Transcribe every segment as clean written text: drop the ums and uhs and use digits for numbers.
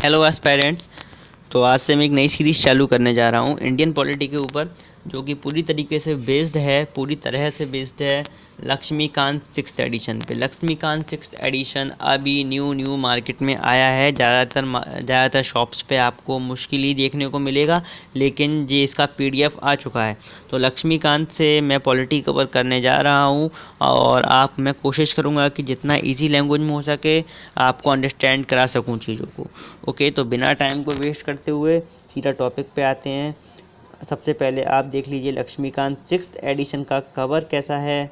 Hello aspirants. तो आज से मैं एक नई सीरीज़ चालू करने जा रहा हूँ इंडियन पॉलिटी के ऊपर, जो कि पूरी तरीके से बेस्ड है, पूरी तरह से बेस्ड है लक्ष्मीकांत सिक्स्थ एडिशन पे। लक्ष्मीकांत सिक्स्थ एडिशन अभी न्यू मार्केट में आया है। ज़्यादातर शॉप्स पे आपको मुश्किल ही देखने को मिलेगा, लेकिन ये इसका पीडीएफ आ चुका है। तो लक्ष्मीकांत से मैं पॉलिटी कवर करने जा रहा हूँ और मैं कोशिश करूँगा कि जितना ईजी लैंग्वेज में हो सके आपको अंडरस्टैंड करा सकूँ चीज़ों को। ओके, तो बिना टाइम को वेस्ट करते हुए सीधा टॉपिक पे आते हैं। सबसे पहले आप देख लीजिए लक्ष्मीकांत सिक्स्थ एडिशन का कवर कैसा है।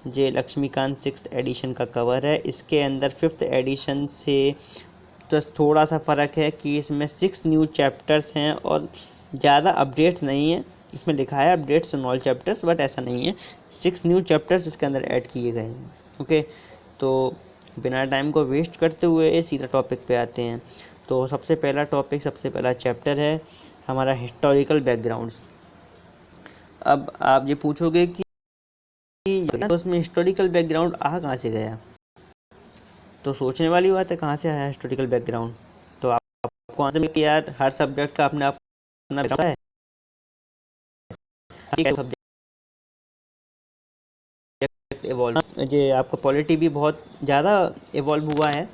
ये लक्ष्मीकांत सिक्स्थ एडिशन का कवर है। इसके अंदर फिफ्थ एडिशन से तो थोड़ा सा फ़र्क है कि इसमें 6 न्यू चैप्टर्स हैं और ज़्यादा अपडेट्स नहीं है। इसमें लिखा है updates in all chapters, but ऐसा नहीं है। 6 न्यू चैप्टर्स इसके अंदर ऐड किए गए हैं। ओके, तो बिना टाइम को वेस्ट करते हुए सीधा टॉपिक पे आते हैं। तो सबसे पहला चैप्टर है हमारा हिस्टोरिकल बैकग्राउंड। अब आप ये पूछोगे कि तो उसमें हिस्टोरिकल बैकग्राउंड आ कहाँ से गया, तो सोचने वाली बात है कहाँ से आया हिस्टोरिकल बैकग्राउंड। तो आपको आंसर मिलेगा कि यार हर सब्जेक्ट का अपना अपना बैकग्राउंड है। इवॉल्व ये आपका पॉलिटी भी बहुत ज़्यादा इवॉल्व हुआ है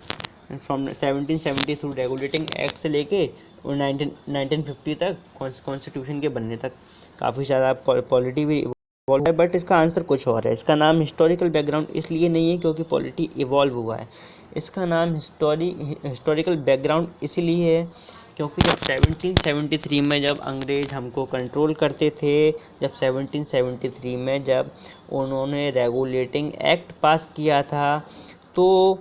फ्रॉम 1770 थ्रू रेगुलेटिंग एक्ट से लेके और 1950 तक कॉन्स्टिट्यूशन के बनने तक काफ़ी ज़्यादा पॉलिटी भी इवॉल्व है। बट इसका आंसर कुछ और है। इसका नाम हिस्टोरिकल बैकग्राउंड इसलिए नहीं है क्योंकि पॉलिटी इवॉल्व हुआ है। इसका नाम हिस्टोरिकल बैकग्राउंड इसीलिए है क्योंकि जब 1773 में जब अंग्रेज हमको कंट्रोल करते थे, जब 1773 में जब उन्होंने रेगुलेटिंग एक्ट पास किया था, तो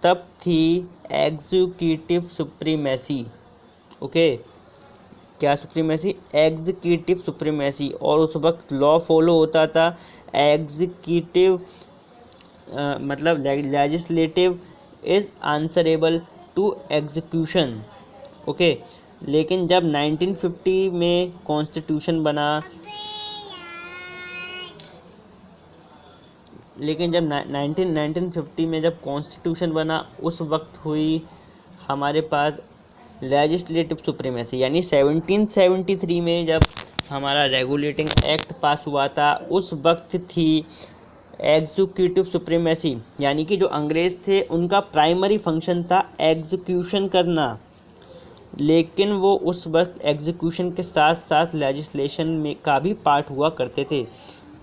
तब थी एग्जीक्यूटिव सुप्रीमेसी। ओके, क्या सुप्रीमेसी? Executive supremacy. और उस वक्त लॉ फॉलो होता था एग्जीक्यूटिव मतलब legislative is answerable to execution. Okay, लेकिन जब 1950 में कॉन्स्टिट्यूशन बना, लेकिन जब 1950 में जब कॉन्स्टिट्यूशन बना उस वक्त हुई हमारे पास लेजिस्लेटिव सुप्रीमेसी। यानी 1773 में जब हमारा रेगुलेटिंग एक्ट पास हुआ था उस वक्त थी एग्जीक्यूटिव सुप्रीमेसी। यानी कि जो अंग्रेज थे उनका प्राइमरी फंक्शन था एग्जीक्यूशन करना, लेकिन वो उस वक्त एग्जीक्यूशन के साथ साथ लेजिस्लेशन में का भी पार्ट हुआ करते थे।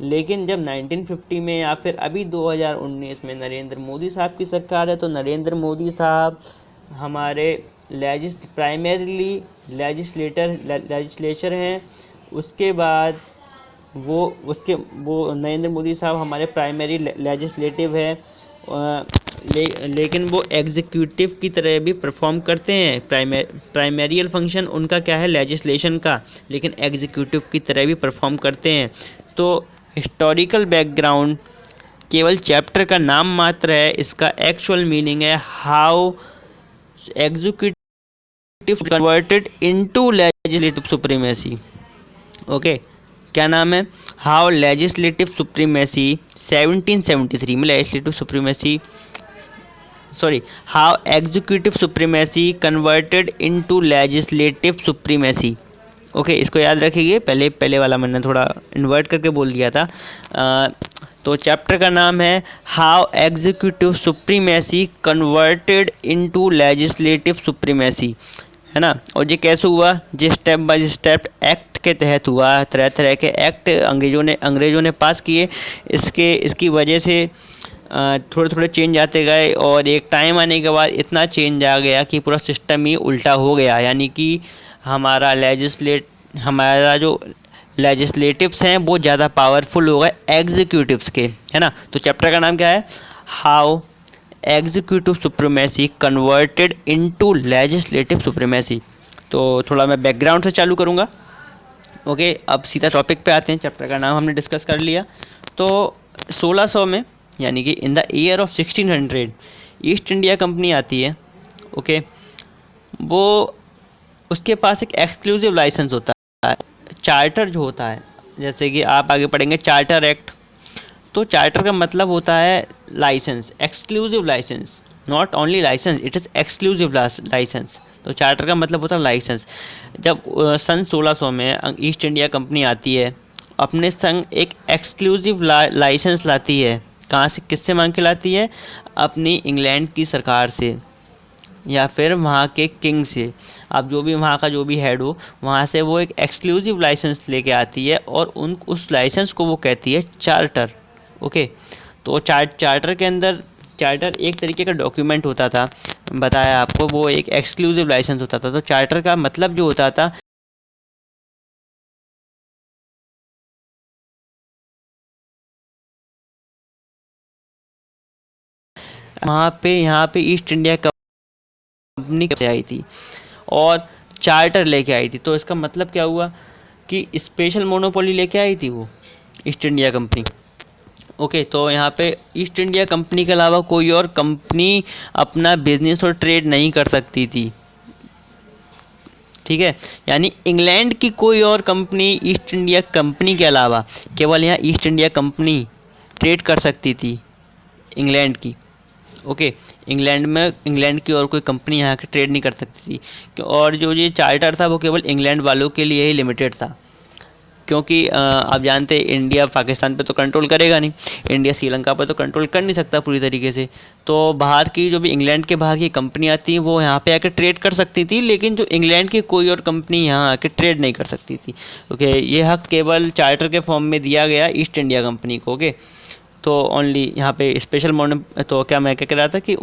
लेकिन जब 1950 में या फिर अभी 2019 में नरेंद्र मोदी साहब की सरकार है, तो नरेंद्र मोदी साहब हमारे प्राइमरीली लेजिस्लेचर हैं। उसके बाद वो नरेंद्र मोदी साहब हमारे प्राइमरी लेजिस्लेटिव है, लेकिन वो एग्जीक्यूटिव की तरह भी परफॉर्म करते हैं। प्राइमरियल फंक्शन उनका क्या है? लेजिस्लेशन का, लेकिन एग्जीक्यूटिव की तरह भी परफॉर्म करते हैं। तो हिस्टोरिकल बैकग्राउंड केवल चैप्टर का नाम मात्र है। इसका एक्चुअल मीनिंग है how executive converted into legislative supremacy. Okay, क्या नाम है? हाउ लेजिस्लेटिव सुप्रीमेसी 1773 में legislative supremacy how executive supremacy converted into legislative supremacy. Okay, इसको याद रखिए। पहले वाला मैंने थोड़ा इन्वर्ट करके बोल दिया था। तो चैप्टर का नाम है how executive supremacy converted into legislative supremacy, है ना। और ये कैसे हुआ? ये स्टेप बाय स्टेप एक्ट के तहत हुआ। तरह तरह के एक्ट अंग्रेज़ों ने पास किए। इसकी वजह से थोड़े थोड़े चेंज आते गए और एक टाइम आने के बाद इतना चेंज आ गया कि पूरा सिस्टम ही उल्टा हो गया। यानी कि हमारा जो लेजिस्लेटिव्स हैं वो ज़्यादा पावरफुल हो गए एग्जीक्यूटिव्स के, है ना। तो चैप्टर का नाम क्या है? How executive supremacy converted into legislative supremacy. तो थोड़ा मैं बैकग्राउंड से चालू करूँगा। ओके, अब सीधा टॉपिक पे आते हैं। चैप्टर का नाम हमने डिस्कस कर लिया। तो 1600 में, यानी कि in the year of 1600 east India company आती है। ओके, वो उसके पास एक एक्सक्लूसिव लाइसेंस होता है, चार्टर जो होता है। जैसे कि आप आगे पढ़ेंगे चार्टर एक्ट। तो चार्टर का मतलब होता है licence, exclusive licence. Not only licence, it is exclusive licence. तो चार्टर का मतलब होता है लाइसेंस। जब सन 1600 में ईस्ट इंडिया कंपनी आती है, अपने संग एक एक्सक्लूसिव लाइसेंस लाती है। कहाँ से, किससे मांग के लाती है? अपनी इंग्लैंड की सरकार से या फिर वहाँ के किंग से। अब जो भी वहाँ का जो भी हेड हो, वहाँ से वो एक एक्सक्लूसिव लाइसेंस लेके आती है और उस लाइसेंस को वो कहती है चार्टर। ओके, तो चार्टर के अंदर, चार्टर एक तरीके का डॉक्यूमेंट होता था, बताया आपको, वो एक एक्सक्लूसिव लाइसेंस होता था। तो चार्टर का मतलब जो होता था, वहाँ पे यहाँ पे ईस्ट इंडिया कंपनी से आई थी और चार्टर लेके आई थी। तो इसका मतलब क्या हुआ कि स्पेशल मोनोपोली लेके आई थी वो ईस्ट इंडिया कंपनी। ओके, तो यहाँ पे ईस्ट इंडिया कंपनी के अलावा कोई और कंपनी अपना बिजनेस और ट्रेड नहीं कर सकती थी। ठीक है, यानी इंग्लैंड की कोई और कंपनी ईस्ट इंडिया कंपनी के अलावा केवल यहाँ ईस्ट इंडिया कंपनी ट्रेड कर सकती थी, इंग्लैंड की। ओके, इंग्लैंड में इंग्लैंड की और कोई कंपनी यहाँ की ट्रेड नहीं कर सकती थी। और जो ये चार्टर था वो केवल इंग्लैंड वालों के लिए ही लिमिटेड था, क्योंकि आप जानते हैं इंडिया पाकिस्तान पे तो कंट्रोल करेगा नहीं, इंडिया श्रीलंका पे तो कंट्रोल कर नहीं सकता पूरी तरीके से। तो बाहर की जो भी इंग्लैंड के बाहर की कंपनी आती है वो यहाँ पे आके ट्रेड कर सकती थी, लेकिन जो इंग्लैंड की कोई और कंपनी यहाँ आके ट्रेड नहीं कर सकती थी। ओके, ये हक केवल चार्टर के फॉर्म में दिया गया ईस्ट इंडिया कंपनी को। ओके, तो ओनली यहाँ पे स्पेशल मोनो, तो क्या मैं क्या कह रहा था कि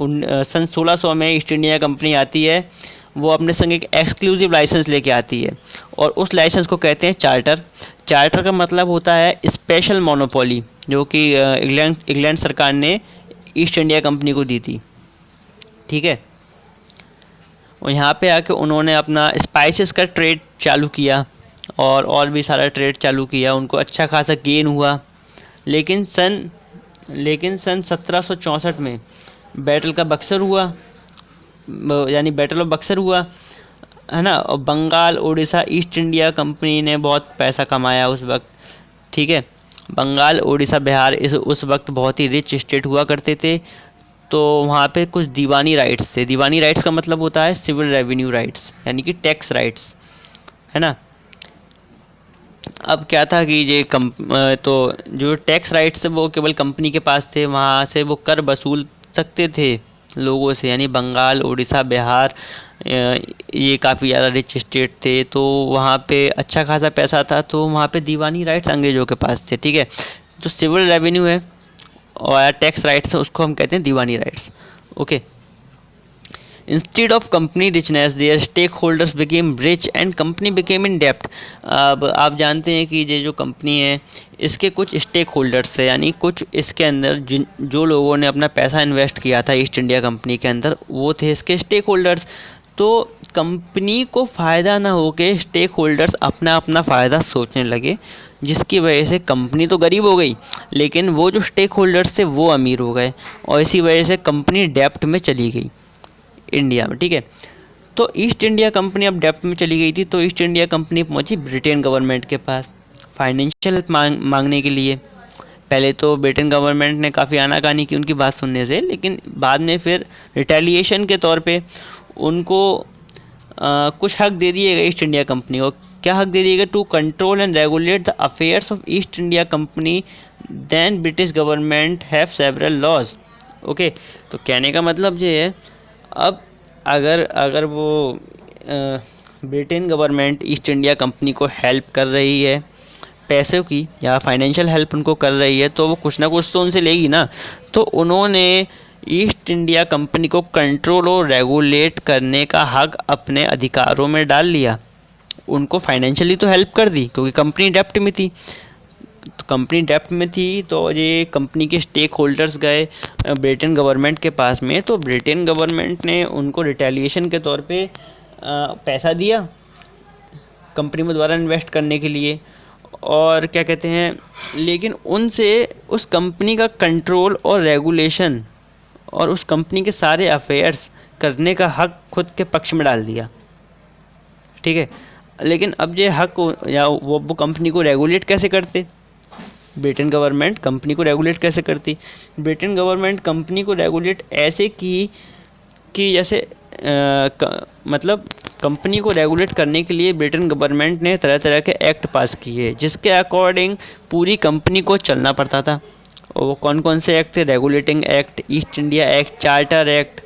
सन 1600 में ईस्ट इंडिया कंपनी आती है, वो अपने संग एक एक्सक्लूसिव लाइसेंस लेके आती है और उस लाइसेंस को कहते हैं चार्टर। चार्टर का मतलब होता है स्पेशल मोनोपोली, जो कि इंग्लैंड सरकार ने ईस्ट इंडिया कंपनी को दी थी। ठीक है, और यहाँ पे आके उन्होंने अपना स्पाइसेस का ट्रेड चालू किया और भी सारा ट्रेड चालू किया, उनको अच्छा खासा गेन हुआ। लेकिन सन 1764 में बैटल का बक्सर हुआ, यानी बैटल ऑफ बक्सर हुआ, है ना। और Bengal Orissa East India company ने बहुत पैसा कमाया उस वक्त। ठीक है, बंगाल उड़ीसा बिहार उस वक्त बहुत ही रिच स्टेट हुआ करते थे। तो वहाँ पे कुछ दीवानी राइट्स थे। दीवानी राइट्स का मतलब होता है सिविल रेवेन्यू राइट्स, यानी कि टैक्स राइट्स, है ना। अब क्या था कि तो जो टैक्स राइट्स थे वो केवल कंपनी के पास थे, वहाँ से वो कर वसूल सकते थे लोगों से, यानी बंगाल उड़ीसा बिहार ये काफ़ी ज़्यादा रिच स्टेट थे, तो वहाँ पे अच्छा खासा पैसा था, तो वहाँ पे दीवानी राइट्स अंग्रेज़ों के पास थे। ठीक है, जो सिविल रेवेन्यू है और टैक्स राइट्स है उसको हम कहते हैं Diwani rights. Okay, instead of company richness their stakeholders became rich and company became in डेप्ट। अब आप जानते हैं कि ये जो कंपनी है इसके कुछ स्टेक होल्डर्स थे, यानी कुछ इसके अंदर जो लोगों ने अपना पैसा इन्वेस्ट किया था ईस्ट इंडिया कंपनी के अंदर, वो थे इसके स्टेक होल्डर्स। तो कंपनी को फ़ायदा ना हो के स्टेक होल्डर्स अपना अपना फ़ायदा सोचने लगे, जिसकी वजह से कंपनी तो गरीब हो गई, लेकिन वो जो स्टेक होल्डर्स थे वो अमीर हो गए, और इसी वजह से कंपनी डेप्ट में चली गई इंडिया में। ठीक है, तो ईस्ट इंडिया कंपनी अब डेप्ट में चली गई थी, तो ईस्ट इंडिया कंपनी पहुंची ब्रिटेन गवर्नमेंट के पास फाइनेंशियल हेल्प मांगने के लिए। पहले तो ब्रिटेन गवर्नमेंट ने काफ़ी आनाकानी की उनकी बात सुनने से, लेकिन बाद में फिर रिटेलिएशन के तौर पे उनको कुछ हक दे दिए गए ईस्ट इंडिया कंपनी को। क्या हक दे दिए गए? To control and regulate the affairs of East India company then British government have several laws. Okay, तो कहने का मतलब ये है, अब अगर अगर वो Britain government east India company को हेल्प कर रही है पैसों की, या फाइनेंशियल हेल्प उनको कर रही है, तो वो कुछ ना कुछ तो उनसे लेगी ना। तो उन्होंने ईस्ट इंडिया कंपनी को कंट्रोल और रेगुलेट करने का हक अपने अधिकारों में डाल लिया। उनको फाइनेंशियली तो हेल्प कर दी, क्योंकि कंपनी डेप्ट में थी। तो कंपनी डेप्ट में थी, तो ये कंपनी के स्टेक होल्डर्स गए ब्रिटेन गवर्नमेंट के पास में, तो ब्रिटेन गवर्नमेंट ने उनको रिटेलिएशन के तौर पे पैसा दिया कंपनी में दोबारा इन्वेस्ट करने के लिए, और क्या कहते हैं, लेकिन उनसे उस कंपनी का कंट्रोल और रेगुलेशन और उस कंपनी के सारे अफेयर्स करने का हक खुद के पक्ष में डाल दिया। ठीक है, लेकिन अब ये हक या वो कंपनी को रेगुलेट कैसे करते? ब्रिटेन गवर्नमेंट कंपनी को रेगुलेट कैसे करती? ब्रिटेन गवर्नमेंट कंपनी को रेगुलेट ऐसे कि कि जैसे मतलब कंपनी को रेगुलेट करने के लिए ब्रिटेन गवर्नमेंट ने तरह तरह के एक्ट पास किए जिसके अकॉर्डिंग पूरी कंपनी को चलना पड़ता था। और वो कौन कौन से एक्ट थे? Regulating act, east India act, charter act.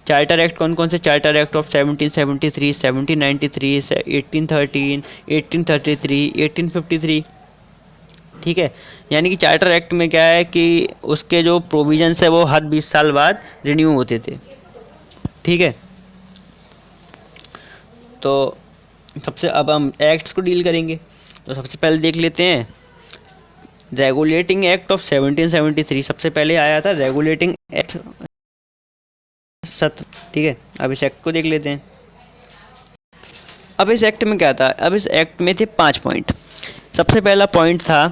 Charter act कौन कौन से? Charter act of 1773, 1793, 1813, 1833, 1853। ठीक है, यानी कि चार्टर एक्ट में क्या है कि उसके जो प्रोविजंस है वो हर 20 साल बाद रिन्यू होते थे। ठीक है, तो सबसे अब हम एक्ट्स को डील करेंगे। तो सबसे पहले देख लेते हैं रेगुलेटिंग एक्ट ऑफ 1773। सबसे पहले आया था रेगुलेटिंग एक्ट 7। ठीक है, अब इस एक्ट को देख लेते हैं। अब इस एक्ट में क्या था? अब इस एक्ट में थे 5 पॉइंट। सबसे पहला पॉइंट था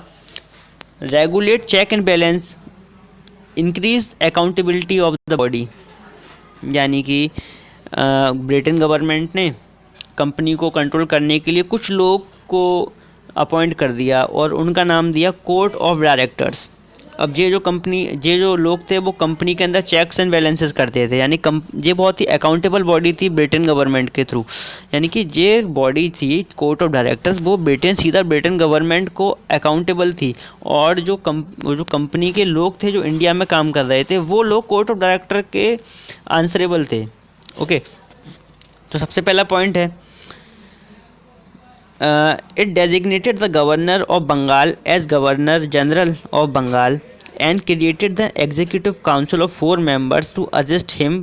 regulate check and balance, increase accountability of the body. यानी कि ब्रिटेन गवर्नमेंट ने कंपनी को कंट्रोल करने के लिए कुछ लोग को अपॉइंट कर दिया और उनका नाम दिया कोर्ट ऑफ डायरेक्टर्स। अब ये जो लोग थे वो कंपनी के अंदर चेक्स एंड बैलेंसेस करते थे, यानी ये बहुत ही अकाउंटेबल बॉडी थी ब्रिटेन गवर्नमेंट के थ्रू। यानी कि ये बॉडी थी कोर्ट ऑफ डायरेक्टर्स, वो सीधा ब्रिटेन गवर्नमेंट को अकाउंटेबल थी। और जो कंपनी के लोग थे जो इंडिया में काम कर रहे थे वो लोग कोर्ट ऑफ डायरेक्टर के आंसरेबल थे। ओके, तो सबसे पहला पॉइंट है it designated the governor of Bengal as Governor General of Bengal and created the executive council of 4 members to assist him.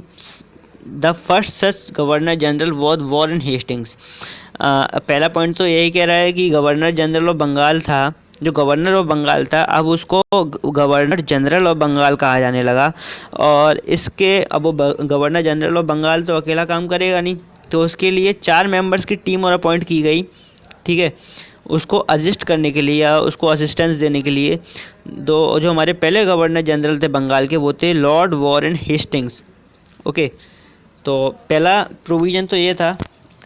The first such Governor General was Warren Hastings. पहला point तो यही कह रहा है कि governor general of Bengal था, जो governor of Bengal था अब उसको गवर्नर जनरल ऑफ बंगाल कहा जाने लगा। और इसके अब वो गवर्नर जनरल ऑफ बंगाल तो अकेला काम करेगा नहीं, तो उसके लिए 4 मेंबर्स की टीम और अपॉइंट की गई। ठीक है, उसको असिस्ट करने के लिए या उसको असिस्टेंस देने के लिए जो हमारे पहले गवर्नर जनरल थे बंगाल के वो थे लॉर्ड वॉरेन हेस्टिंग्स। ओके, तो पहला प्रोविज़न तो ये था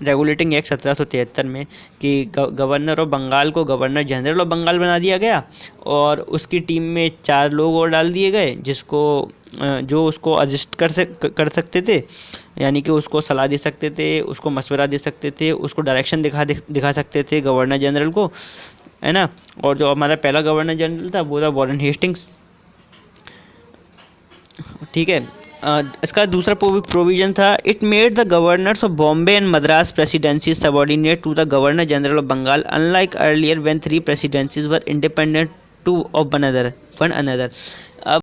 रेगुलेटिंग एक्ट 1773 में कि गवर्नर ऑफ बंगाल को गवर्नर जनरल ऑफ बंगाल बना दिया गया और उसकी टीम में 4 लोग और डाल दिए गए जो उसको असिस्ट कर सकते थे, यानी कि उसको सलाह दे सकते थे, उसको मशवरा दे सकते थे, उसको डायरेक्शन दिखा सकते थे गवर्नर जनरल को, है ना। और जो हमारा पहला गवर्नर जनरल था वो था वॉरेन हेस्टिंग्स। ठीक है, इसका दूसरा प्रोविज़न था it made the governors of Bombay and Madras presidency subordinate to the governor general of Bengal unlike earlier when 3 presidencies were independent to of one another. अब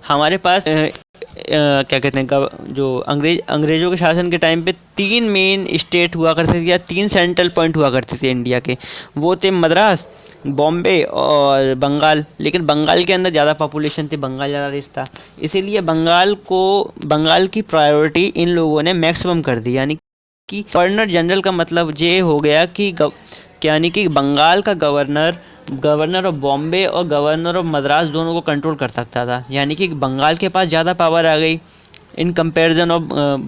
हमारे पास क्या कहते हैं जो अंग्रेज़ों के शासन के टाइम पे 3 मेन स्टेट हुआ करते थे या 3 सेंट्रल पॉइंट हुआ करते थे इंडिया के, वो थे मद्रास, बॉम्बे और बंगाल। लेकिन बंगाल के अंदर ज़्यादा पॉपुलेशन थी, बंगाल ज़्यादा रिच था, इसीलिए बंगाल की प्रायोरिटी इन लोगों ने मैक्सिमम कर दी। यानी कि गवर्नर जनरल का मतलब ये हो गया कि यानी कि बंगाल का गवर्नर ऑफ बॉम्बे और गवर्नर ऑफ मद्रास दोनों को कंट्रोल कर सकता था। यानी कि बंगाल के पास ज़्यादा पावर आ गई इन कंपैरिजन ऑफ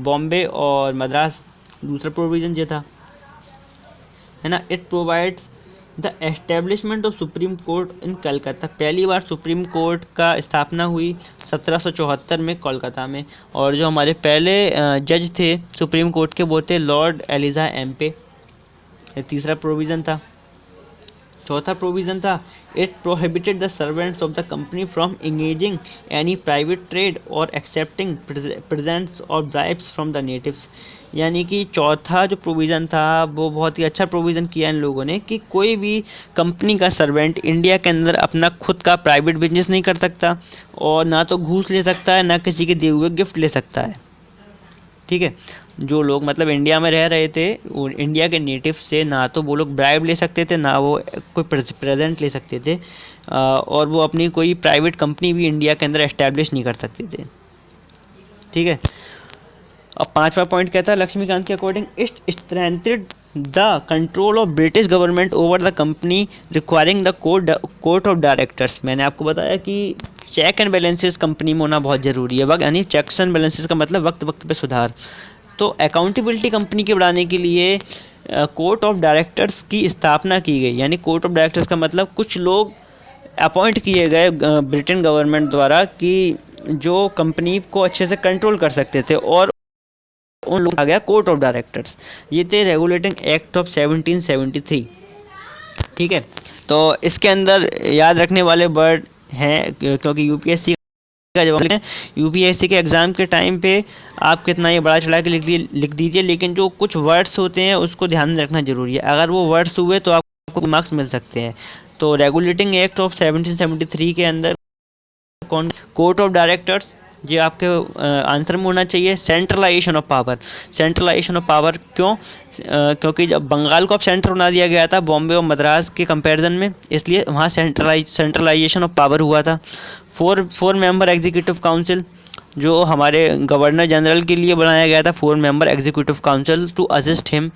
बॉम्बे और मद्रास। दूसरा प्रोविज़न ये था, है ना, it provides the establishment of Supreme Court in Calcutta. पहली बार सुप्रीम कोर्ट का स्थापना हुई 1774 में कोलकाता में, और जो हमारे पहले जज थे सुप्रीम कोर्ट के वो थे लॉर्ड एलिजा एम्पे। तीसरा प्रोविज़न था। चौथा प्रोविज़न था it prohibited the servants of the company from engaging any private trade और एक्सेप्टिंग प्रेजेंट्स और ब्राइब्स फ्रॉम द नेटिव्स। यानी कि चौथा जो प्रोविज़न था वो बहुत ही अच्छा प्रोविज़न किया इन लोगों ने कि कोई भी कंपनी का सर्वेंट इंडिया के अंदर अपना खुद का प्राइवेट बिजनेस नहीं कर सकता और ना तो घूस ले सकता है ना किसी के दिए हुए गिफ्ट ले सकता है। ठीक है, जो लोग मतलब इंडिया में रह रहे थे इंडिया के नेटिव से ना तो वो लोग ब्राइब ले सकते थे ना वो कोई प्रेजेंट ले सकते थे, और वो अपनी कोई प्राइवेट कंपनी भी इंडिया के अंदर एस्टैब्लिश नहीं कर सकते थे। ठीक है, अब 5वां पॉइंट कहता है लक्ष्मीकांत के according it strengthened the control of British government over the company requiring the court of directors. मैंने आपको बताया कि चेक एंड बैलेंसेस कंपनी में होना बहुत ज़रूरी है। यानी चेक्स एंड बैलेंसेस का मतलब वक्त वक्त पे सुधार। तो अकाउंटेबिलिटी कंपनी के बढ़ाने के लिए कोर्ट ऑफ डायरेक्टर्स की स्थापना की गई। यानी कोर्ट ऑफ डायरेक्टर्स का मतलब कुछ लोग अपॉइंट किए गए ब्रिटेन गवर्नमेंट द्वारा कि जो कंपनी को अच्छे से कंट्रोल कर सकते थे और उन लोगों आ गया कोर्ट ऑफ डायरेक्टर्स। ये थे रेगुलेटिंग एक्ट ऑफ 1773। ठीक है, तो इसके अंदर याद रखने वाले वर्ड हैं, क्योंकि यूपीएससी का जब लिखें, यूपीएससी के एग्ज़ाम के टाइम पे आप कितना ये बड़ा चढ़ा के लिख दीजिए, लेकिन जो कुछ वर्ड्स होते हैं उसको ध्यान में रखना जरूरी है। अगर वो वर्ड्स हुए तो आपको मार्क्स मिल सकते हैं। तो रेगुलेटिंग एक्ट ऑफ 1773 के अंदर कौन, कोर्ट ऑफ डायरेक्टर्स, ये आपके आंसर में होना चाहिए। Centralisation of power, centralisation of power क्यों? क्योंकि जब बंगाल को अब सेंटर बना दिया गया था बॉम्बे और मद्रास के कंपैरिजन में, इसलिए वहाँ सेंट्रलाइजेशन ऑफ पावर हुआ था। फोर मेंबर एग्जीक्यूटिव काउंसिल, जो हमारे गवर्नर जनरल के लिए बनाया गया था, 4 member executive council to assist him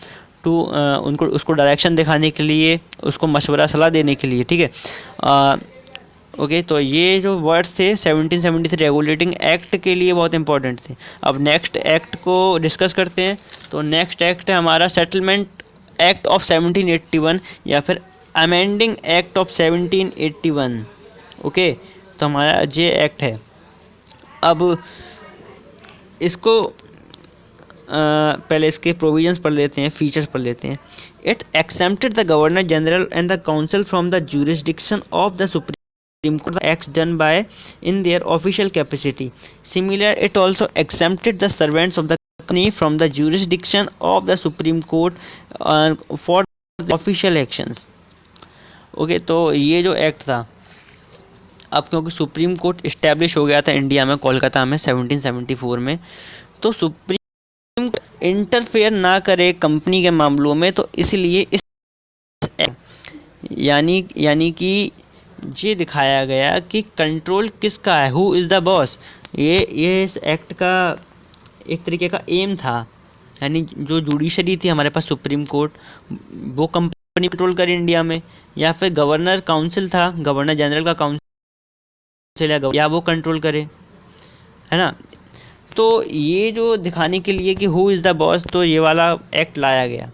to, उनको उसको डायरेक्शन दिखाने के लिए, उसको मशवरा सलाह देने के लिए। ठीक है, ओके, तो ये जो वर्ड्स थे 1773 रेगुलेटिंग एक्ट के लिए बहुत इंपॉर्टेंट थे। अब नेक्स्ट एक्ट को डिस्कस करते हैं। तो नेक्स्ट एक्ट है हमारा सेटलमेंट एक्ट ऑफ 1781 या फिर अमेंडिंग एक्ट ऑफ 1781। ओके, तो हमारा ये एक्ट है। अब इसको पहले इसके प्रोविजंस पढ़ लेते हैं, फीचर्स पढ़ लेते हैं। It exempted the governor general and the council from the jurisdiction of the Supreme Court acts done by in their official capacity. Similar, it also exempted the servants of the company from the jurisdiction of the Supreme Court for the official actions. Okay, तो ये जो act था, अब क्योंकि supreme court establish हो गया था India में, कोलकाता में 1774 में, तो सुप्रीम इंटरफेयर ना करे कंपनी के मामलों में, तो इसलिए इस यानी कि ये दिखाया गया कि कंट्रोल किसका है, हु इज़ द बॉस। ये इस एक्ट का एक तरीके का एम था, यानी जो जुडिशरी थी हमारे पास सुप्रीम कोर्ट, वो कंपनी कंट्रोल करे इंडिया में, या फिर गवर्नर काउंसिल था, गवर्नर जनरल का काउंसिल या वो कंट्रोल करे, है ना। तो ये जो दिखाने के लिए कि हु इज़ द बॉस, तो ये वाला एक्ट लाया गया।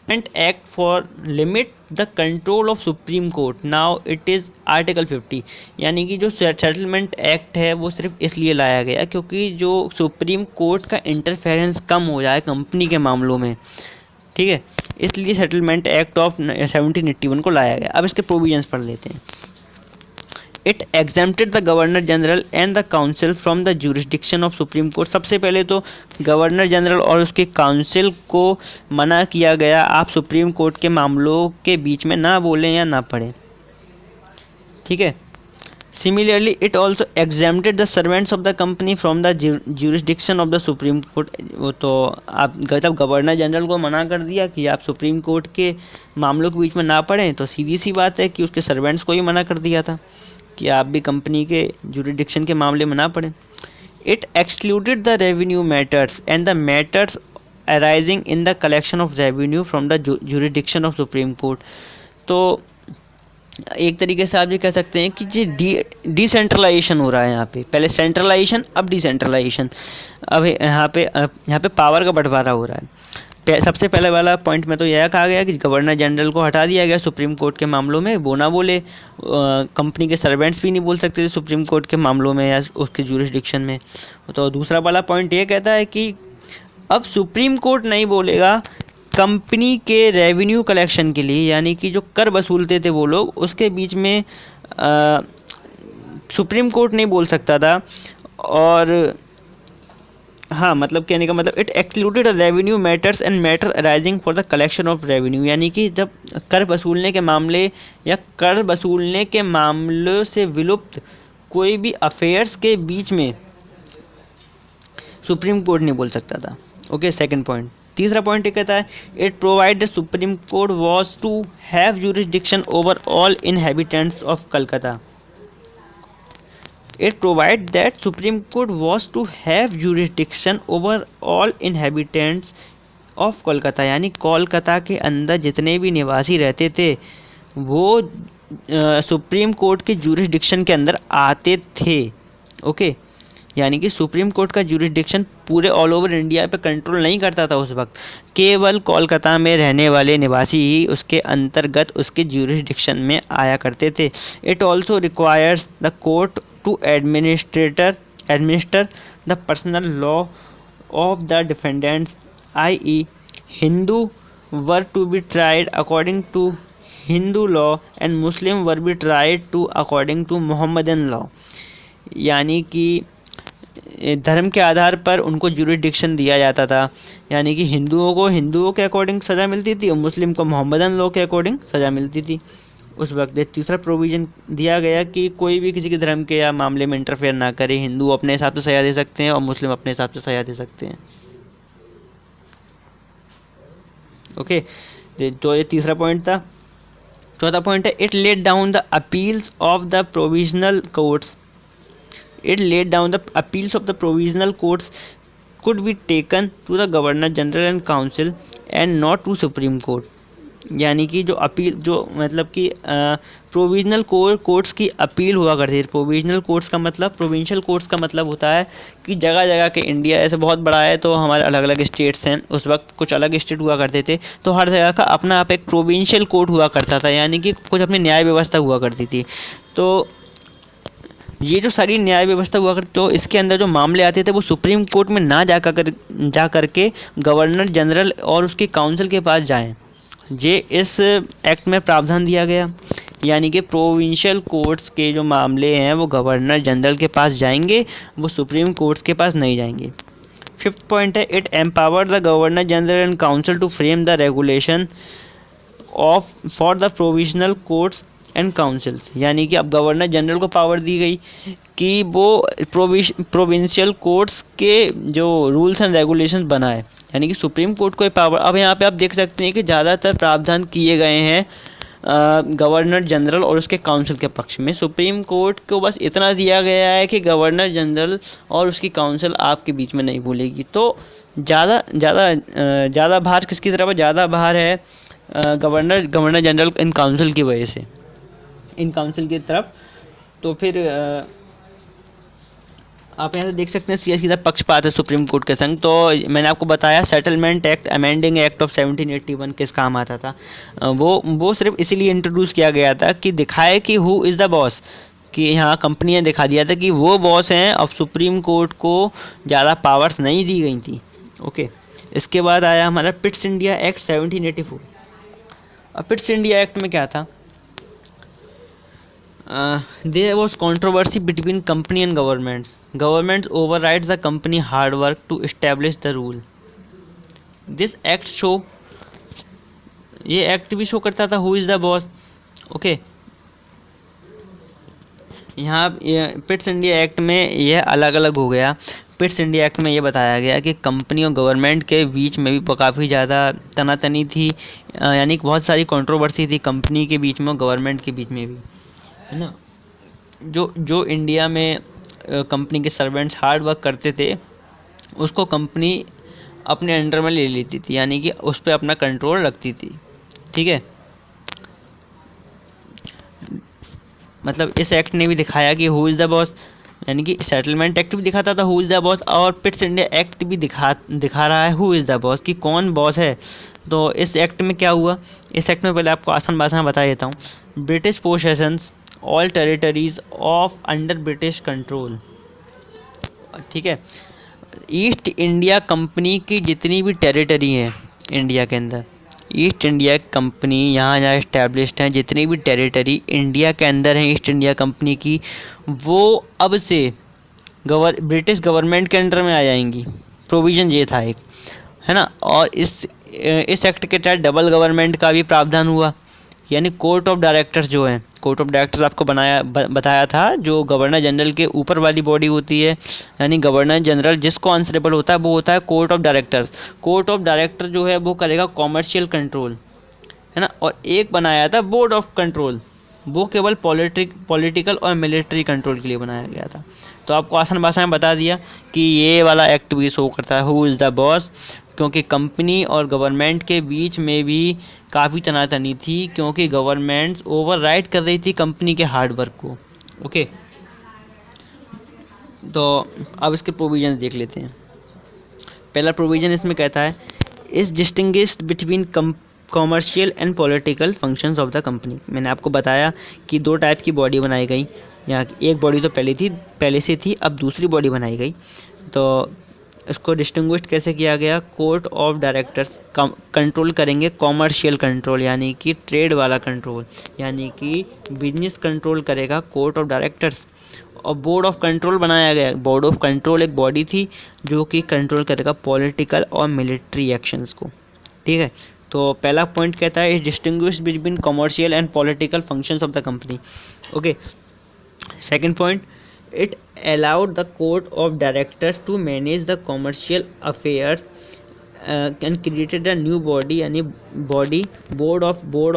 Act for limit the control of Supreme court, now it is article 50। यानी कि जो सेटलमेंट एक्ट है वो सिर्फ इसलिए लाया गया क्योंकि जो सुप्रीम कोर्ट का इंटरफेरेंस कम हो जाए कंपनी के मामलों में। ठीक है, इसलिए सेटलमेंट एक्ट ऑफ 1781 को लाया गया। अब इसके प्रोविजंस पढ़ लेते हैं। It exempted the governor general and the council from the jurisdiction of Supreme court. सबसे पहले तो गवर्नर जनरल और उसके काउंसिल को मना किया गया, आप सुप्रीम कोर्ट के मामलों के बीच में ना बोलें या ना पढ़ें। ठीक है, similarly it also exempted the servants of the company from the jurisdiction of the supreme court. तो आप जब गवर्नर जनरल को मना कर दिया कि आप सुप्रीम कोर्ट के मामलों के बीच में ना पढ़ें, तो सीधी सी बात है कि उसके सर्वेंट्स को ही मना कर दिया था कि आप भी कंपनी के जुरिडिक्शन के मामले में ना पड़ें। It excluded the revenue matters and the matters arising in the collection of revenue from the jurisdiction of Supreme court. तो एक तरीके से आप ये कह सकते हैं कि ये डिसेंट्रलाइजेशन हो रहा है यहाँ पे, पहले सेंट्रलाइजेशन अब डिसेंट्रलाइजेशन, अब यहाँ पे पावर का बंटवारा हो रहा है। सबसे पहले वाला पॉइंट में तो यह कहा गया कि गवर्नर जनरल को हटा दिया गया सुप्रीम कोर्ट के मामलों में, वो ना बोले, कंपनी के सर्वेंट्स भी नहीं बोल सकते थे सुप्रीम कोर्ट के मामलों में या उसके ज्यूरिसडिक्शन में। तो दूसरा वाला पॉइंट ये कहता है कि अब सुप्रीम कोर्ट नहीं बोलेगा कंपनी के रेवेन्यू कलेक्शन के लिए, यानी कि जो कर वसूलते थे वो लोग, उसके बीच में सुप्रीम कोर्ट नहीं बोल सकता था। और हाँ, मतलब कहने का मतलब it excluded revenue matters and matter arising for the collection of revenue, यानी कि जब कर वसूलने के मामले या कर वसूलने के मामलों से विलुप्त कोई भी अफेयर्स के बीच में सुप्रीम कोर्ट नहीं बोल सकता था। Okay, second point. तीसरा पॉइंट ये कहता है it provide the supreme court was to have jurisdiction over all inhabitants of Calcutta. It provided that Supreme Court was to have jurisdiction over all inhabitants of Kolkata, यानी कोलकाता के अंदर जितने भी निवासी रहते थे वो सुप्रीम कोर्ट के ज्यूरिसडिक्शन के अंदर आते थे। ओके, यानी कि सुप्रीम कोर्ट का ज्यूरिसडिक्शन पूरे ऑल ओवर इंडिया पे कंट्रोल नहीं करता था उस वक्त, केवल कोलकाता में रहने वाले निवासी ही उसके अंतर्गत उसके ज्यूरिसडिक्शन में आया करते थे। It also requires the court to administer the personal law of the defendants, i.e. Hindu were to be tried according to Hindu law and Muslim were be tried to according to Mohammedan law। यानी कि धर्म के आधार पर उनको jurisdiction दिया जाता था, यानी कि हिंदुओं को हिंदुओं के अकॉर्डिंग सज़ा मिलती थी और मुस्लिम को मोहम्मदन लॉ के अकॉर्डिंग सज़ा मिलती थी। उस वक्त एक तीसरा प्रोविज़न दिया गया कि कोई भी किसी के धर्म के या मामले में इंटरफेयर ना करे, हिंदू अपने हिसाब से सज़ा दे सकते हैं और मुस्लिम अपने हिसाब से सज़ा दे सकते हैं। ओके, तो ये तीसरा पॉइंट था। चौथा पॉइंट है it laid down the appeals of the provisional courts. It laid down the appeals of the provisional courts could be taken to the Governor General and Council and not to Supreme Court। यानी कि जो appeal, जो मतलब कि provisional courts की appeal हुआ करती है। प्रोविजनल कोर्ट्स का मतलब, प्रोविंशियल कोर्ट्स का मतलब होता है कि जगह जगह के, इंडिया ऐसे बहुत बड़ा है तो हमारे अलग अलग स्टेट्स हैं, उस वक्त कुछ अलग स्टेट हुआ करते थे, तो हर जगह का अपना आप एक प्रोविंशियल कोर्ट हुआ करता था, यानी कि कुछ अपनी न्याय व्यवस्था हुआ करती थी। तो ये जो सारी न्याय व्यवस्था हुआ करती, तो इसके अंदर जो मामले आते थे वो सुप्रीम कोर्ट में ना जा करके गवर्नर जनरल और उसके काउंसिल के पास जाएं। ये इस एक्ट में प्रावधान दिया गया, यानी कि प्रोविंशियल कोर्ट्स के जो मामले हैं वो गवर्नर जनरल के पास जाएंगे, वो सुप्रीम कोर्ट्स के पास नहीं जाएंगे। फिफ्थ पॉइंट है it empower the governor general and council to frame the regulation of for the provisional courts and councils. यानी कि अब गवर्नर जनरल को पावर दी गई कि वो प्रोविंशियल कोर्ट्स के जो रूल्स एंड रेगुलेशंस बनाए, यानी कि सुप्रीम कोर्ट को पावर। अब यहाँ पे आप देख सकते हैं कि ज़्यादातर प्रावधान किए गए हैं गवर्नर जनरल और उसके काउंसिल के पक्ष में। सुप्रीम कोर्ट को बस इतना दिया गया है कि गवर्नर जनरल और उसकी काउंसिल आपके बीच में नहीं बोलेगी। तो ज़्यादा भार किसकी तरफ है? ज़्यादा भार है गवर्नर जनरल इन काउंसिल की वजह से, इन काउंसिल की तरफ। तो फिर आप यहाँ से देख सकते हैं सीधा पक्षपात है सुप्रीम कोर्ट के संग। तो मैंने आपको बताया settlement act, amending act of 1781 किस काम आता था। वो सिर्फ इसीलिए इंट्रोड्यूस किया गया था कि दिखाए कि हु इज़ द बॉस, कि यहाँ कंपनी ने दिखा दिया था कि वो बॉस हैं। अब सुप्रीम कोर्ट को ज़्यादा पावर्स नहीं दी गई थी। ओके, इसके बाद आया हमारा पिट्स इंडिया एक्ट 1784। अब पिट्स इंडिया एक्ट में क्या था? There was controversy between company and governments. Governments overrides the company hard work to establish the rule. This act show, ये एक्ट भी शो करता था who is the boss. Okay, यहाँ Pitt's India act में यह अलग अलग हो गया। पिट्स इंडिया एक्ट में ये बताया गया कि कंपनी और गवर्नमेंट के बीच में भी काफ़ी ज़्यादा तनातनी थी, यानी कि बहुत सारी कंट्रोवर्सी थी कंपनी के बीच में और गवर्नमेंट के बीच में भी, है ना। जो इंडिया में कंपनी के सर्वेंट्स हार्ड वर्क करते थे उसको कंपनी अपने अंडर में ले लेती थी, यानी कि उस पर अपना कंट्रोल रखती थी। ठीक है, मतलब इस एक्ट ने भी दिखाया कि हु इज़ द बॉस, यानी कि सेटलमेंट एक्ट भी दिखाता था हु इज़ द बॉस, और पिट्स इंडिया एक्ट भी दिखा रहा है हु इज़ द बॉस, कि कौन बॉस है। तो इस एक्ट में क्या हुआ? इस एक्ट में पहले आपको आसान भाषा में बता देता हूँ। British possessions all territories of under British control. ठीक है, ईस्ट इंडिया कंपनी की जितनी भी टेरिटरी हैं इंडिया के अंदर, ईस्ट इंडिया कंपनी यहाँ जहाँ इस्टेब्लिश्ड हैं, जितनी भी टेरिटरी इंडिया के अंदर हैं ईस्ट इंडिया कंपनी की, वो अब से ब्रिटिश गवर्नमेंट के अंडर में आ जाएंगी। प्रोविज़न ये था एक, है ना। और इस एक्ट के तहत डबल गवर्नमेंट का भी प्रावधान हुआ, यानी कोर्ट ऑफ डायरेक्टर्स जो है, कोर्ट ऑफ डायरेक्टर्स आपको बताया था जो गवर्नर जनरल के ऊपर वाली बॉडी होती है, यानी गवर्नर जनरल जिसको आंसरेबल होता है वो होता है court of directors. Court of director जो है वो करेगा कॉमर्शियल कंट्रोल, है ना। और एक बनाया था बोर्ड ऑफ कंट्रोल, वो केवल पॉलिटिकल और मिलिट्री कंट्रोल के लिए बनाया गया था। तो आपको आसान भाषा में बता दिया कि ये वाला एक्ट भी शो करता है हु इज़ द बॉस, क्योंकि कंपनी और गवर्नमेंट के बीच में भी काफ़ी तनातनी थी, क्योंकि गवर्नमेंट्स ओवरराइड कर रही थी कंपनी के हार्ड वर्क को। ओके, तो अब इसके प्रोविजन देख लेते हैं। पहला प्रोविज़न इसमें कहता है इस distinguished between commercial and political functions of the company. मैंने आपको बताया कि दो टाइप की बॉडी बनाई गई, यहाँ एक बॉडी तो पहले से थी, अब दूसरी बॉडी बनाई गई। तो इसको डिस्टिंग्विश कैसे किया गया, कोर्ट ऑफ डायरेक्टर्स कंट्रोल करेंगे कॉमर्शियल कंट्रोल यानी कि ट्रेड वाला कंट्रोल, यानी कि बिजनेस कंट्रोल करेगा कोर्ट ऑफ डायरेक्टर्स। और बोर्ड ऑफ कंट्रोल बनाया गया। बोर्ड ऑफ कंट्रोल एक बॉडी थी जो कि कंट्रोल करेगा पॉलिटिकल और मिलिट्री एक्शंस को। ठीक है, तो पहला पॉइंट कहता है is distinguish between commercial and political functions of the company. Okay, second point, it allowed the court of directors to manage the commercial affairs and created a new body यानी body board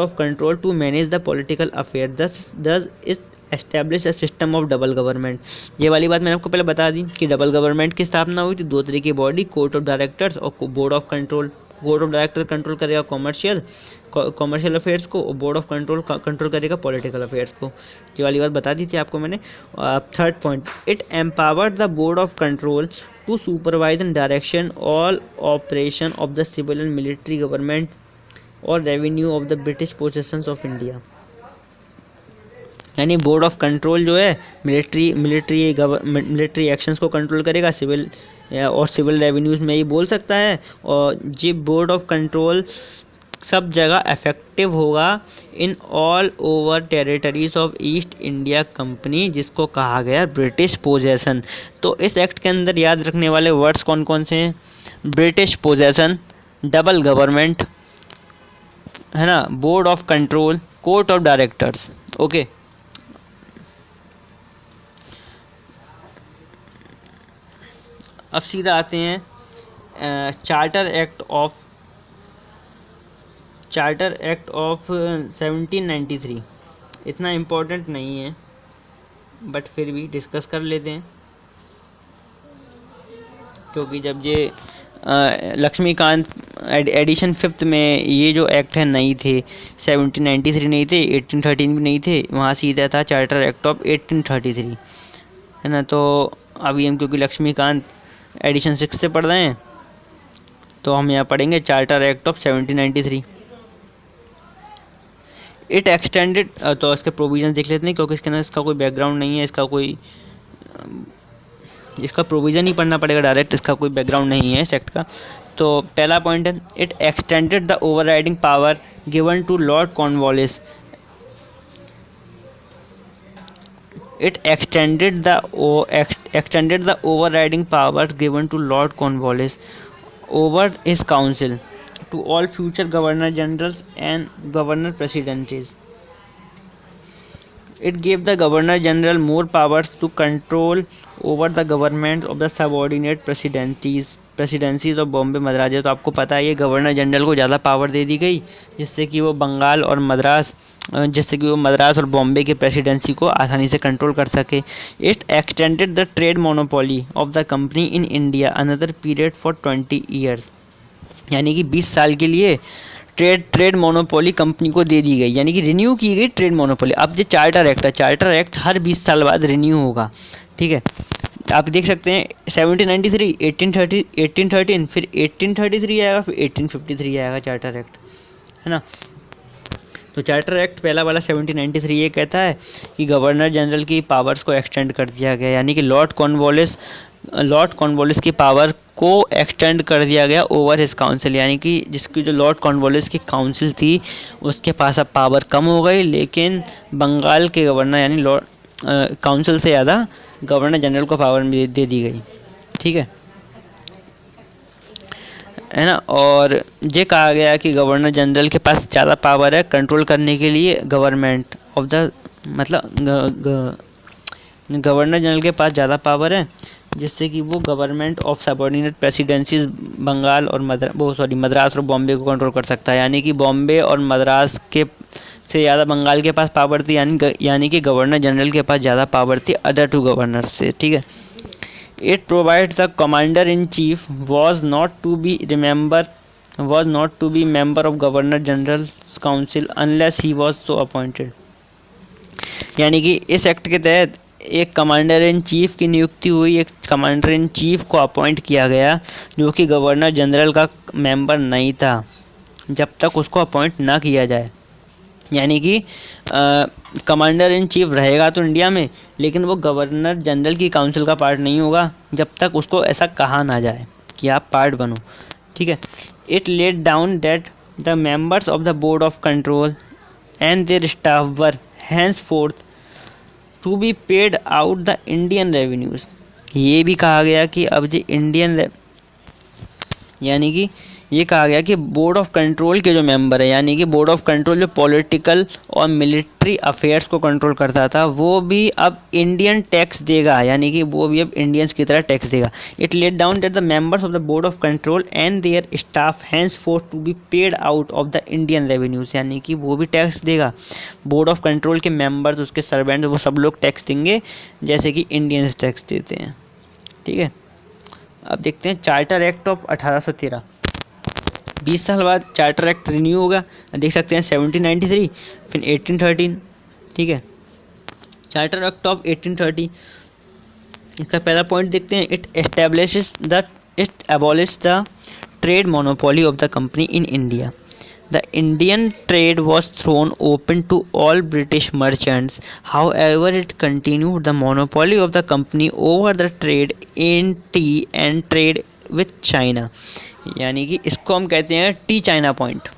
of control to manage the political affairs, thus it established a system of double government। ये वाली बात मैंने आपको पहले बता दी कि double government की स्थापना हुई थी, दो तरीके की बॉडी, कोर्ट ऑफ डायरेक्टर्स और board of control. Board of director control करेगा कॉमर्शियल अफेयर्स को और बोर्ड ऑफ कंट्रोल करेगा पॉलिटिकल अफेयर्स को। ये वाली बात बता दी थी आपको मैंने। Third point, it empowered the board of control to supervise and direction all operation of the civil and military government और revenue of the British possessions of India. यानी बोर्ड ऑफ कंट्रोल जो है मिलिट्री एक्शंस को control करेगा, civil और civil revenues में ये बोल सकता है। और ये बोर्ड ऑफ कंट्रोल सब जगह इफेक्टिव होगा in all over territories of East India company, जिसको कहा गया ब्रिटिश पोजेशन। तो इस एक्ट के अंदर याद रखने वाले वर्ड्स कौन कौन से हैं, ब्रिटिश पोजेशन, डबल गवर्नमेंट, है ना, board of control, court of directors. Okay, अब सीधा आते हैं चार्टर एक्ट ऑफ 1793। इतना इम्पोर्टेंट नहीं है बट फिर भी डिस्कस कर लेते हैं, क्योंकि जब ये लक्ष्मीकांत एडिशन 5th में ये जो एक्ट है नहीं थे, 1793 नहीं थे, 1813 भी नहीं थे, वहाँ सीधा था चार्टर एक्ट ऑफ 1833, है ना। तो अभी हम क्योंकि लक्ष्मीकांत एडिशन 6 से पढ़ रहे हैं तो हम यहाँ पढ़ेंगे charter act of 1793। It extended, तो इसके प्रोविजन देख लेते हैं क्योंकि इसके अंदर इसका कोई बैकग्राउंड नहीं है, इसका प्रोविज़न ही पढ़ना पड़ेगा डायरेक्ट, इसका कोई बैकग्राउंड नहीं है इस एक्ट का। तो पहला पॉइंट है, it extended the overriding power given to lord Cornwallis. It extended the overriding powers given to Lord Cornwallis over his council to all future governor generals and governor presidencies. It gave the governor general more powers to control over the government of the subordinate presidencies of Bombay Madras. तो आपको पता है ये governor general को ज़्यादा power दे दी गई, जिससे कि वो मद्रास और बॉम्बे के प्रेसिडेंसी को आसानी से कंट्रोल कर सके। It extended the trade monopoly of the company in India another period for 20 years. यानी कि 20 साल के लिए ट्रेड मोनोपोली कंपनी को दे दी गई, यानी कि रिन्यू की गई ट्रेड मोनोपोली। अब जो चार्टर एक्ट हर 20 साल बाद रिन्यू होगा। ठीक है, आप देख सकते हैं 1793, 1813, फिर 1833 आएगा, फिर 1853 आएगा चार्टर एक्ट, है ना। तो चार्टर एक्ट पहला वाला 1793 ये कहता है कि गवर्नर जनरल की पावर्स को एक्सटेंड कर दिया गया, यानी कि लॉर्ड कॉर्नवालिस की पावर को एक्सटेंड कर दिया गया ओवर हिज काउंसिल, यानी कि जिसकी जो लॉर्ड कॉर्नवालिस की काउंसिल थी उसके पास अब पावर कम हो गई, लेकिन बंगाल के गवर्नर यानी काउंसिल से ज़्यादा गवर्नर जनरल को पावर दे दी गई। ठीक है ना। और ये कहा गया कि गवर्नर जनरल के पास ज़्यादा पावर है कंट्रोल करने के लिए गवर्नमेंट ऑफ द, मतलब गवर्नर जनरल के पास ज़्यादा पावर है, जिससे कि वो government of subordinate presidencies Bengal और मद्रास और बॉम्बे को कंट्रोल कर सकता है। यानी कि बॉम्बे और मद्रास के से ज़्यादा बंगाल के पास पावर थी, यानी कि गवर्नर जनरल के पास ज़्यादा पावर थी अदर टू गवर्नर से। ठीक है, it provides the commander in chief was not to be member of governor general's council unless he was so appointed। यानी कि इस एक्ट के तहत एक कमांडर इन चीफ की नियुक्ति हुई, एक कमांडर इन चीफ को अपॉइंट किया गया जो कि गवर्नर जनरल का मेंबर नहीं था जब तक उसको अपॉइंट ना किया जाए। यानी कि कमांडर इन चीफ रहेगा तो इंडिया में, लेकिन वो गवर्नर जनरल की काउंसिल का पार्ट नहीं होगा जब तक उसको ऐसा कहा ना जाए कि आप पार्ट बनो। ठीक है। It laid down that the members of the board of control and their staff were henceforth to be paid out the Indian revenues. ये भी कहा गया कि अब जो यानी कि ये कहा गया कि बोर्ड ऑफ कंट्रोल के जो मेंबर है, यानी कि बोर्ड ऑफ कंट्रोल जो पॉलिटिकल और मिलिट्री अफेयर्स को कंट्रोल करता था, वो भी अब इंडियन टैक्स देगा, यानी कि वो भी अब इंडियंस की तरह टैक्स देगा। It let down that the members of the board of control and their staff henceforth to be paid out of the Indian revenues, यानी कि वो भी टैक्स देगा। बोर्ड ऑफ कंट्रोल के मेंबर्स, उसके सर्वेंट, वो सब लोग टैक्स देंगे जैसे कि इंडियंस टैक्स देते हैं। ठीक है। अब देखते हैं चार्टर एक्ट ऑफ 1813। 20 साल बाद चार्टर एक्ट रिन्यू होगा। देख सकते हैं 1793, फिर 1813। ठीक है। चार्टर एक्ट ऑफ 1830, इसका पहला पॉइंट देखते हैं। It abolish the trade monopoly of the company in India. The Indian trade was thrown open to all British merchants. However, it continued the monopoly of the company over the trade in tea and trade with China. यानी कि इसको हम कहते हैं T China point.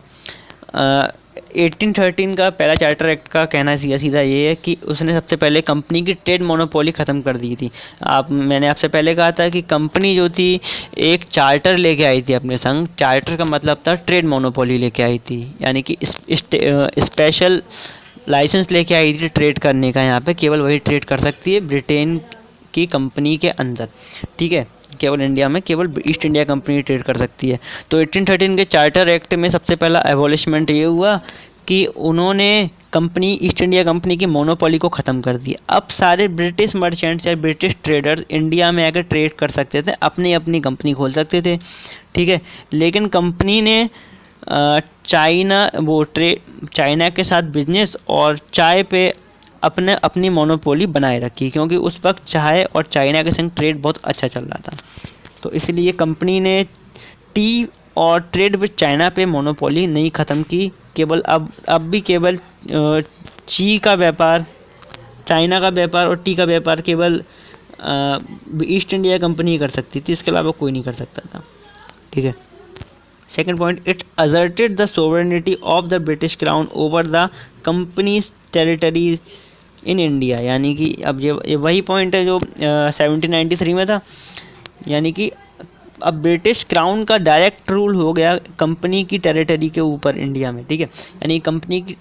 1813 का पहला charter act का कहना सीधा ये है कि उसने सबसे पहले कंपनी की ट्रेड मोनोपोली ख़त्म कर दी थी। मैंने आपसे पहले कहा था कि कंपनी जो थी एक चार्टर लेके आई थी अपने संग। चार्टर का मतलब था ट्रेड मोनोपोली लेके आई थी, यानी कि स्पेशल लाइसेंस लेके आई थी ट्रेड करने का। यहाँ पे केवल वही ट्रेड कर सकती है ब्रिटेन की कंपनी के अंदर। ठीक है। केवल इंडिया में केवल ईस्ट इंडिया कंपनी ट्रेड कर सकती है। तो 1813 के चार्टर एक्ट में सबसे पहला एबॉलिशमेंट ये हुआ कि उन्होंने कंपनी ईस्ट इंडिया कंपनी की मोनोपोली को ख़त्म कर दिया। अब सारे ब्रिटिश मर्चेंट्स या ब्रिटिश ट्रेडर्स इंडिया में आकर ट्रेड कर सकते थे, अपनी अपनी कंपनी खोल सकते थे। ठीक है। लेकिन कंपनी ने चाइना के साथ बिजनेस और चाय पे अपनी मोनोपोली बनाए रखी, क्योंकि उस वक्त चाय और चाइना के संग ट्रेड बहुत अच्छा चल रहा था। तो इसलिए कंपनी ने टी और ट्रेड विद चाइना पे मोनोपोली नहीं ख़त्म की। केवल अब भी केवल ची का व्यापार, चाइना का व्यापार और टी का व्यापार केवल ईस्ट इंडिया कंपनी कर सकती थी, इसके अलावा कोई नहीं कर सकता था। ठीक है। Second point, it asserted the sovereignty of the British crown over the companies territories in India. यानी कि अब ये वही पॉइंट है जो 1793 में था, यानी कि अब ब्रिटिश क्राउन का डायरेक्ट रूल हो गया कंपनी की टेरिटरी के ऊपर इंडिया में। ठीक है।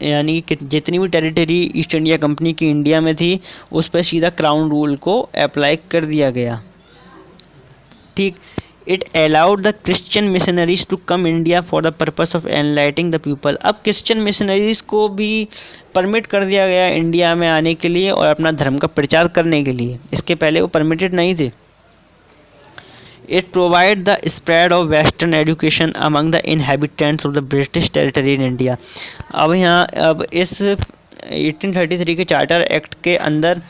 यानी कि जितनी भी टेरिटरी ईस्ट इंडिया कंपनी की इंडिया में थी, उस पर सीधा क्राउन रूल को अप्लाई कर दिया गया। ठीक। It allowed the Christian missionaries to come India for the purpose of enlighting the people. अब क्रिश्चियन मिशनरीज को भी परमिट कर दिया गया इंडिया में आने के लिए और अपना धर्म का प्रचार करने के लिए। इसके पहले वो परमिटेड नहीं थे। It provide the spread of Western education among the inhabitants of the British territory in India. अब इस 1833 के चार्टर एक्ट के अंदर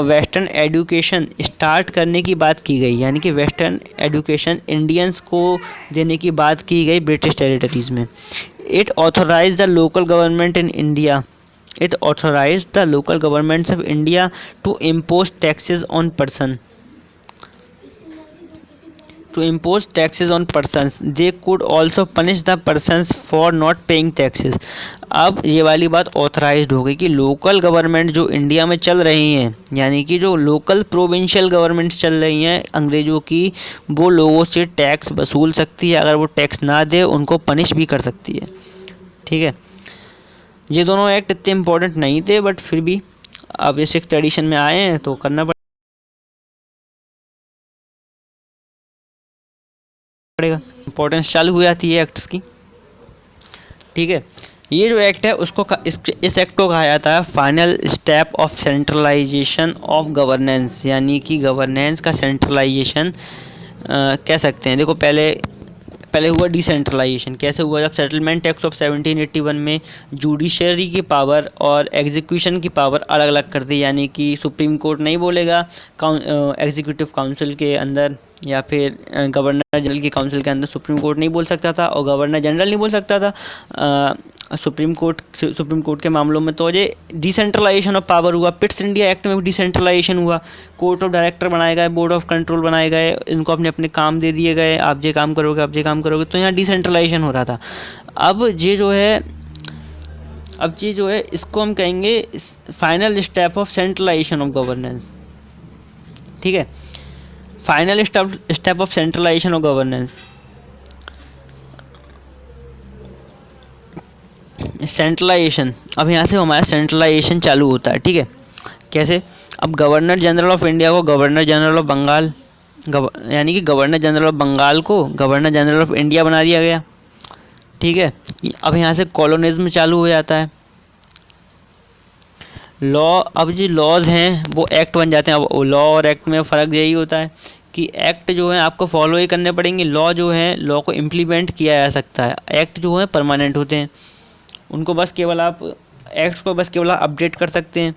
वेस्टर्न एजुकेशन स्टार्ट करने की बात की गई, यानी कि वेस्टर्न एजुकेशन इंडियंस को देने की बात की गई ब्रिटिश टेरिटरीज में। It authorize the local government in India It authorized the local governments of India to impose taxes on persons. They could also punish the persons for not paying taxes. अब ये वाली बात authorised हो गई कि local government जो India में चल रही हैं, यानी कि जो लोकल प्रोविंशियल गवर्नमेंट्स चल रही हैं अंग्रेज़ों की, वो लोगों से टैक्स वसूल सकती है। अगर वो टैक्स ना दे उनको पनिश भी कर सकती है। ठीक है। ये दोनों एक्ट इतने इम्पोर्टेंट नहीं थे, बट फिर भी अब ये 6th एडिशन में आए हैं तो करना पड़ेगा। इम्पोर्टेंस चालू हो जाती है एक्ट्स की। ठीक है। ये जो एक्ट है उसको इस एक्ट को कहा जाता है final step of centralisation of governance, यानी कि गवर्नेंस का सेंट्रलाइजेशन कह सकते हैं। देखो पहले हुआ डिसेंट्रलाइजेशन। कैसे हुआ? जब सेटलमेंट एक्ट ऑफ 1781 में जुडिशरी की पावर और एग्जीक्यूशन की पावर अलग अलग कर दी, यानी कि सुप्रीम कोर्ट नहीं बोलेगा एग्जीक्यूटिव काउंसिल के अंदर या फिर गवर्नर जनरल की काउंसिल के अंदर सुप्रीम कोर्ट नहीं बोल सकता था और गवर्नर जनरल नहीं बोल सकता था। सुप्रीम कोर्ट के मामलों में तो ये डिसेंट्रलाइजेशन ऑफ पावर हुआ। पिट्स इंडिया एक्ट में भी डिसेंट्रलाइजेशन हुआ। कोर्ट ऑफ डायरेक्टर बनाए गए, बोर्ड ऑफ कंट्रोल बनाए गए, इनको अपने अपने काम दे दिए गए, आप ये काम करोगे, आप ये काम करोगे, तो यहाँ डिसेंट्रलाइजेशन हो रहा था। अब ये जो है इसको हम कहेंगे final step of centralisation of governance. ठीक है, final step of centralisation of governance. Centralisation, अब यहाँ से हमारा सेंट्रलाइजेशन चालू होता है। ठीक है, कैसे? अब गवर्नर जनरल ऑफ इंडिया को गवर्नर जनरल ऑफ बंगाल, यानी कि गवर्नर जनरल ऑफ बंगाल को गवर्नर जनरल ऑफ इंडिया बना दिया गया। ठीक है, अब यहाँ से कॉलोनिज्म चालू हो जाता है। लॉ, अब जो लॉज हैं वो एक्ट बन जाते हैं। अब लॉ और एक्ट में फ़र्क यही होता है कि एक्ट जो है आपको फॉलो ही करने पड़ेंगे, लॉ जो है लॉ को इम्प्लीमेंट किया जा सकता है। एक्ट जो है परमानेंट होते हैं, उनको बस केवल आप एक्ट को बस केवल अपडेट कर सकते हैं,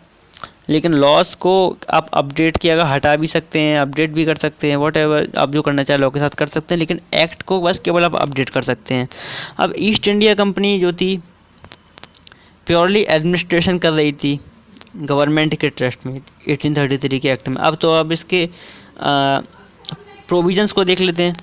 लेकिन लॉस को आप अपडेट किया अगर हटा भी सकते हैं, अपडेट भी कर सकते हैं, वॉटएवर आप जो करना चाहे लॉ के साथ कर सकते हैं, लेकिन एक्ट को बस केवल आप अपडेट कर सकते हैं। अब ईस्ट इंडिया कंपनी जो थी प्योरली एडमिनिस्ट्रेशन कर रही थी गवर्नमेंट के ट्रस्ट में 1833 के एक्ट में। अब इसके प्रोविजंस को देख लेते हैं।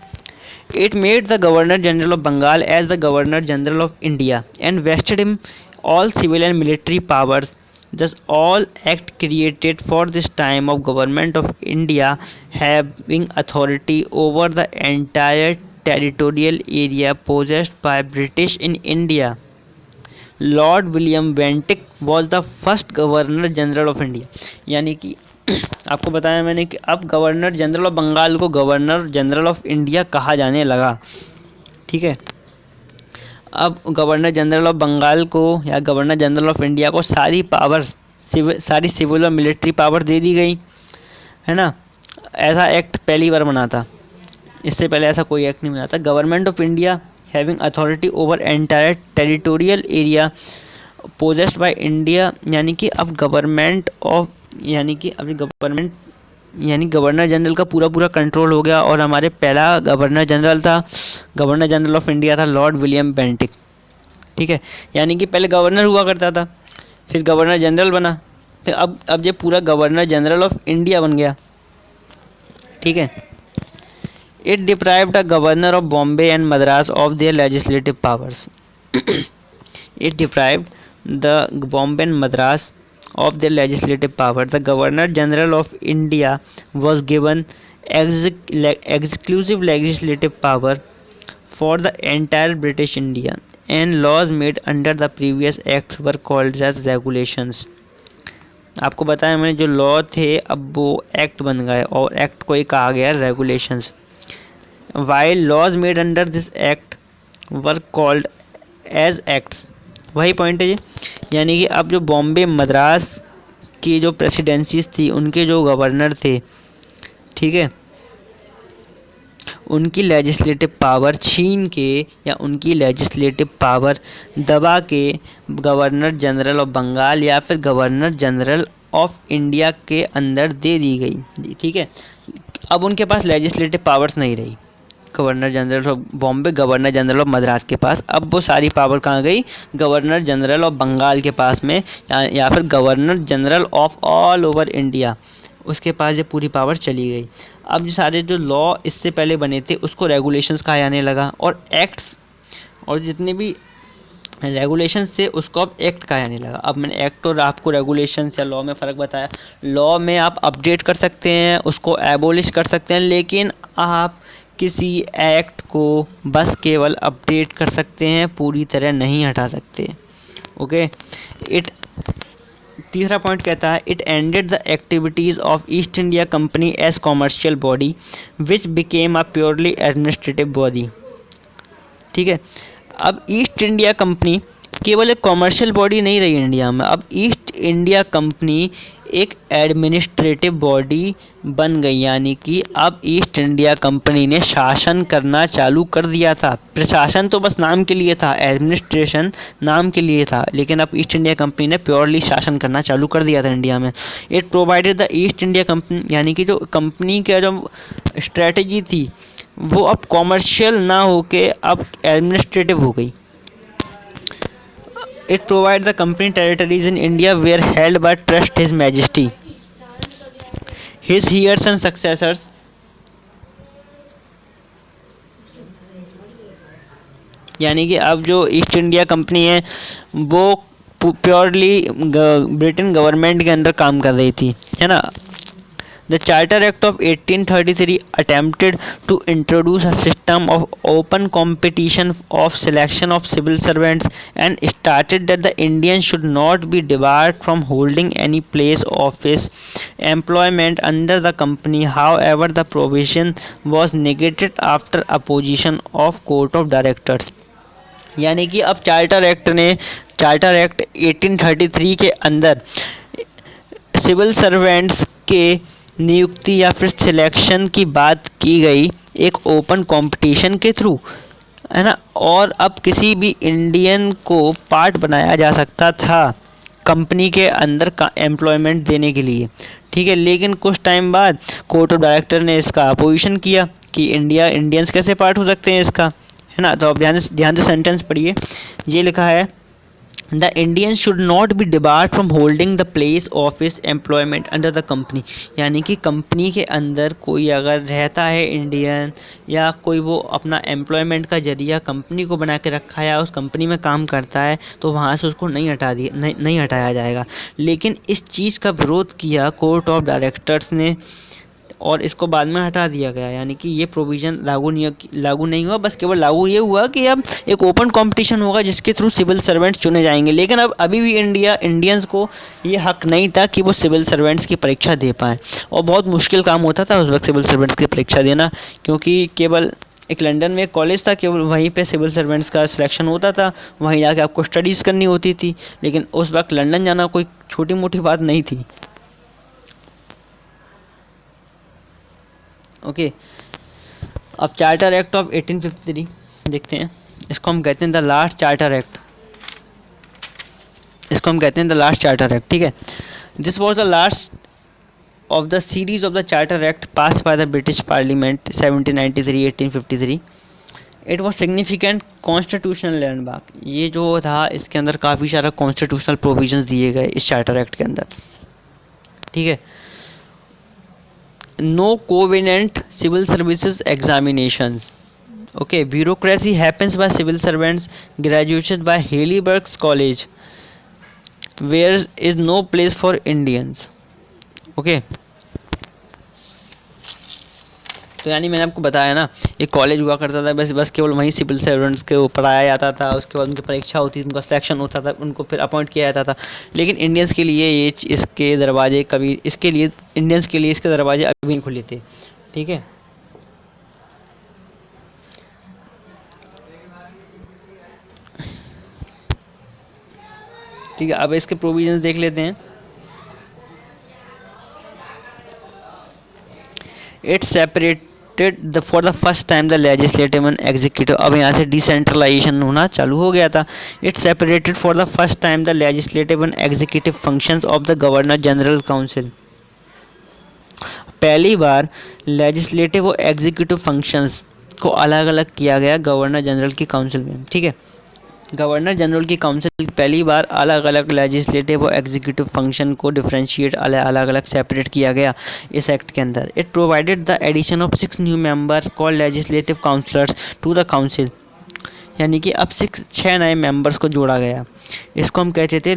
It made the Governor General of Bengal as the Governor General of India and vested him all civil and military powers. Thus, all act created for this time of Government of India having authority over the entire territorial area possessed by British in India. Lord William Bentinck was the first Governor General of India. यानी कि आपको बताया मैंने कि अब governor general of Bengal को governor general of India कहा जाने लगा। ठीक है, अब गवर्नर जनरल ऑफ बंगाल को या गवर्नर जनरल ऑफ इंडिया को सारी पावर, सारी सिविल और मिलिट्री पावर दे दी गई, है ना। ऐसा एक्ट पहली बार बना था, इससे पहले ऐसा कोई एक्ट नहीं बना था। Government of India having authority over entire territorial area possessed by India, यानी कि अब गवर्नमेंट ऑफ, यानी कि अभी गवर्नमेंट यानी गवर्नर जनरल का पूरा कंट्रोल हो गया। और हमारे पहला गवर्नर जनरल था, गवर्नर जनरल ऑफ इंडिया था लॉर्ड विलियम बेंटिक। ठीक है, यानी कि पहले गवर्नर हुआ करता था, फिर गवर्नर जनरल बना, फिर अब ये पूरा गवर्नर जनरल ऑफ इंडिया बन गया। ठीक है, it deprived the governor of Bombay and Madras of their legislative powers. It deprived the Bombay and Madras of their legislative power. The Governor General of India was given exclusive legislative power for the entire British India, and laws made under the previous acts were called as regulations. आपको बताया मैंने, जो law थे अब वो act बन गए और एक्ट को ही कहा गया regulations. While laws made under this act were called as acts, वही पॉइंट है ये। यानी कि अब जो बॉम्बे मद्रास की जो प्रेसिडेंसीज थी, उनके जो गवर्नर थे, ठीक है, उनकी लेजिस्लेटिव पावर छीन के या उनकी लेजिस्लेटिव पावर दबा के गवर्नर जनरल ऑफ बंगाल या फिर गवर्नर जनरल ऑफ इंडिया के अंदर दे दी गई। ठीक है, अब उनके पास लेजिस्लेटिव पावर्स नहीं रही governor general of Bombay, governor general of Madras के पास। अब वो सारी पावर कहाँ गई? गवर्नर जनरल ऑफ बंगाल के पास में, या फिर governor general of all over India, उसके पास ये पूरी पावर चली गई। अब ये सारे जो लॉ इससे पहले बने थे उसको रेगुलेशंस कहा जाने लगा, और एक्ट्स और जितने भी रेगुलेशंस थे उसको अब एक्ट कहा जाने लगा। अब मैंने एक्ट और आपको रेगुलेशंस या लॉ में फ़र्क बताया। लॉ में आप अपडेट कर सकते हैं, उसको एबोलिश कर सकते हैं, लेकिन आप किसी एक्ट को बस केवल अपडेट कर सकते हैं, पूरी तरह नहीं हटा सकते। ओके, तीसरा पॉइंट कहता है it ended the activities of East India company as commercial body which became a purely administrative body. ठीक है, अब ईस्ट इंडिया कंपनी केवल एक कॉमर्शियल बॉडी नहीं रही इंडिया में, अब ईस्ट इंडिया कंपनी एक एडमिनिस्ट्रेटिव बॉडी बन गई, यानी कि अब ईस्ट इंडिया कंपनी ने शासन करना चालू कर दिया था। प्रशासन तो बस नाम के लिए था, एडमिनिस्ट्रेशन नाम के लिए था, लेकिन अब ईस्ट इंडिया कंपनी ने प्योरली शासन करना चालू कर दिया था इंडिया में। It provided the east India company, यानी कि जो कंपनी का जो स्ट्रेटजी थी वो अब कॉमर्शियल ना होके अब एडमिनिस्ट्रेटिव हो गई। It provides the company territories in India were held by Trust His Majesty. His heirs and successors यानी कि अब जो ईस्ट इंडिया कंपनी है वो प्योरली ब्रिटेन गवर्नमेंट के अंदर काम कर रही थी, है ना। The Charter Act of 1833 attempted to introduce a system of open competition of selection of civil servants and stated that the Indians should not be debarred from holding any place office employment under the company. However, the provision was negated after opposition of Court of Directors. यानी कि अब charter act 1833 के अंदर civil servants के नियुक्ति या फिर selection की बात की गई एक ओपन कंपटीशन के थ्रू, है ना। और अब किसी भी इंडियन को पार्ट बनाया जा सकता था कंपनी के अंदर का एम्प्लॉयमेंट देने के लिए, ठीक है। लेकिन कुछ टाइम बाद कोर्ट ऑफ डायरेक्टर ने इसका अपोजिशन किया कि इंडियंस कैसे पार्ट हो सकते हैं इसका, है ना। तो अब ध्यान से सेंटेंस पढ़िए, ये लिखा है The Indians should not be debarred from holding the place office employment under the company. यानी कि कंपनी के अंदर कोई अगर रहता है इंडियन या कोई वो अपना एम्प्लॉयमेंट का जरिया कंपनी को बना के रखा है या उस कंपनी में काम करता है तो वहाँ से उसको नहीं हटाया जाएगा। लेकिन इस चीज़ का विरोध किया कोर्ट ऑफ डायरेक्टर्स ने और इसको बाद में हटा दिया गया, यानी कि ये प्रोविज़न लागू नहीं हुआ। बस केवल लागू ये हुआ कि अब एक ओपन कंपटीशन होगा जिसके थ्रू सिविल सर्वेंट्स चुने जाएंगे। लेकिन अब अभी भी इंडियंस को ये हक नहीं था कि वो सिविल सर्वेंट्स की परीक्षा दे पाएँ, और बहुत मुश्किल काम होता था उस वक्त सिविल सर्वेंट्स की परीक्षा देना, क्योंकि केवल एक लंदन में एक कॉलेज था, केवल वहीं पे सिविल सर्वेंट्स का सिलेक्शन होता था, वहीं जाके आपको स्टडीज़ करनी होती थी। लेकिन उस वक्त लंदन जाना कोई छोटी मोटी बात नहीं थी। ओके, अब चार्टर एक्ट ऑफ 1853 देखते हैं। इसको हम कहते हैं द लास्ट चार्टर एक्ट, ठीक है। This was the last of the series of the Charter Act passed by the British Parliament 1793-1853. It was significant constitutional landmark. ये जो था इसके अंदर काफ़ी सारा कॉन्स्टिट्यूशनल प्रोविजंस दिए गए इस चार्टर एक्ट के अंदर, ठीक है। No covenant civil services examinations. Okay, bureaucracy happens by civil servants graduated by Haileybury College, where is no place for Indians. Okay, तो यानी मैंने आपको बताया ना, एक कॉलेज हुआ करता था, बस केवल वहीं सिविल सर्वेंट्स के ऊपर पढ़ाया जाता था। उसके बाद उनकी परीक्षा होती थी, उनका सिलेक्शन होता था, उनको फिर अपॉइंट किया जाता था। लेकिन इंडियंस के लिए इसके दरवाजे अभी नहीं खुले थे, ठीक है। ठीक है, अब इसके प्रोविजंस देख लेते हैं। It separated for the first time the legislative and executive. अब यहाँ से डिसेंट्रलाइजेशन होना चालू हो गया था। It separated for the first time the legislative and executive functions of the governor general council. पहली बार लेजिस्लेटिव और एग्जीक्यूटिव फंक्शंस को अलग अलग किया गया गवर्नर जनरल की काउंसिल में, ठीक है। गवर्नर जनरल की काउंसिल पहली बार अलग अलग लेजिस्लेटिव और एग्जीक्यूटिव फंक्शन को डिफरेंशिएट अलग अलग सेपरेट किया गया इस एक्ट के अंदर। It provided the addition of 6 new member called legislative councillors to the council, यानी कि अब 6 नए मेंबर्स को जोड़ा गया। इसको हम कहते थे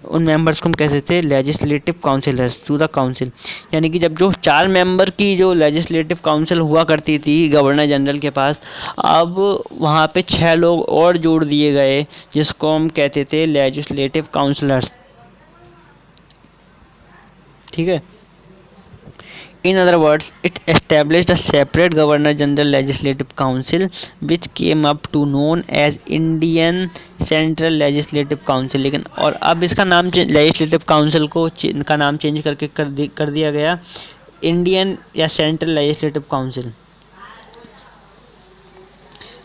उन मेंबर्स को हम कहते थे legislative councillors to the council. यानी कि जब जो 4 मेंबर की जो लेजिस्लेटिव काउंसिल हुआ करती थी गवर्नर जनरल के पास, अब वहाँ पे 6 लोग और जोड़ दिए गए जिसको हम कहते थे लेजिस्लेटिव काउंसिलर्स, ठीक है। In other words, it established a separate Governor General Legislative Council which came up to known as Indian Central Legislative Council. लेकिन और अब इसका नाम लेजिस्लेटिव काउंसिल का नाम चेंज करके कर दिया गया इंडियन या सेंट्रल लेजिस्लेटिव काउंसिल।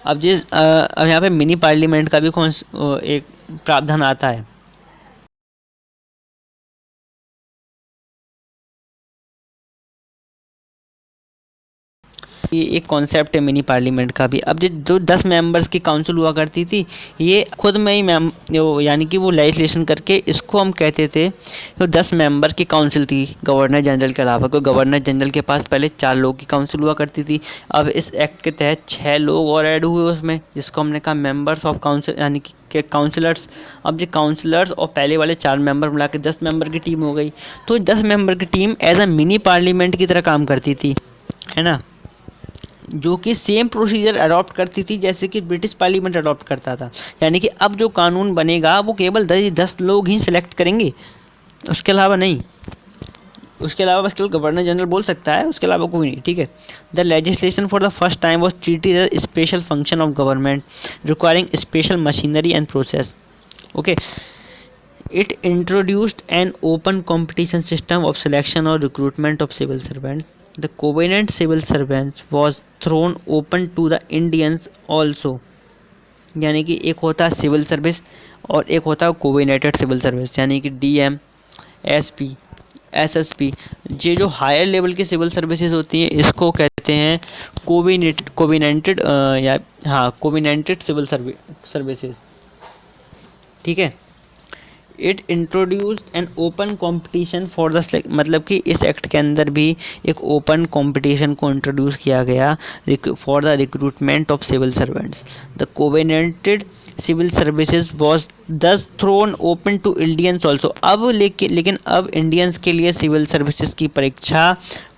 अब यहाँ पे मिनी पार्लियामेंट का भी एक प्रावधान आता है। ये एक कॉन्सेप्ट है मिनी पार्लियामेंट का भी। अब जो 10 मेंबर्स की काउंसिल हुआ करती थी, ये खुद में ही यानी कि वो लेजिस्लेशन करके इसको हम कहते थे तो 10 मेंबर की काउंसिल थी गवर्नर जनरल के अलावा। क्योंकि गवर्नर जनरल के पास पहले 4 लोग की काउंसिल हुआ करती थी। अब इस एक्ट के तहत 6 लोग और ऐड हुए उसमें, जिसको हमने कहा मेंबर्स ऑफ काउंसिल यानी कि काउंसिलर्स। अब ये काउंसिलर्स और पहले वाले 4 मेंबर मिला के 10 मेंबर की टीम हो गई। तो 10 मेंबर की team as a mini parliament की तरह काम करती थी, है ना, जो कि सेम प्रोसीजर अडॉप्ट करती थी जैसे कि ब्रिटिश पार्लियामेंट अडॉप्ट करता था। यानी कि अब जो कानून बनेगा वो केवल 10 लोग ही सिलेक्ट करेंगे, उसके अलावा नहीं। उसके अलावा बस केवल गवर्नर जनरल बोल सकता है, उसके अलावा कोई नहीं, ठीक है। The legislation for the first time was treated as special function of government requiring special machinery and process. Okay, it introduced an open competition system of selection or recruitment of civil servants. The covenant civil servants was thrown open to the Indians also. यानी कि एक होता है civil service और एक होता है कोविनेटेड civil service, यानी कि डीएम, एसपी, एसएसपी। ये जो हायर लेवल की सिविल सर्विसेज होती हैं इसको कहते हैं कोविनेटेड या हाँ कोविनेटेड सिविल सर्विसेज, ठीक है। It introduced an open competition for the मतलब कि इस एक्ट के अंदर भी एक ओपन कॉम्पिटिशन को इंट्रोड्यूस किया गया for the recruitment of civil servants. The covenanted civil services was thus thrown open to Indians also. अब लेकिन अब इंडियंस के लिए सिविल सर्विसेज की परीक्षा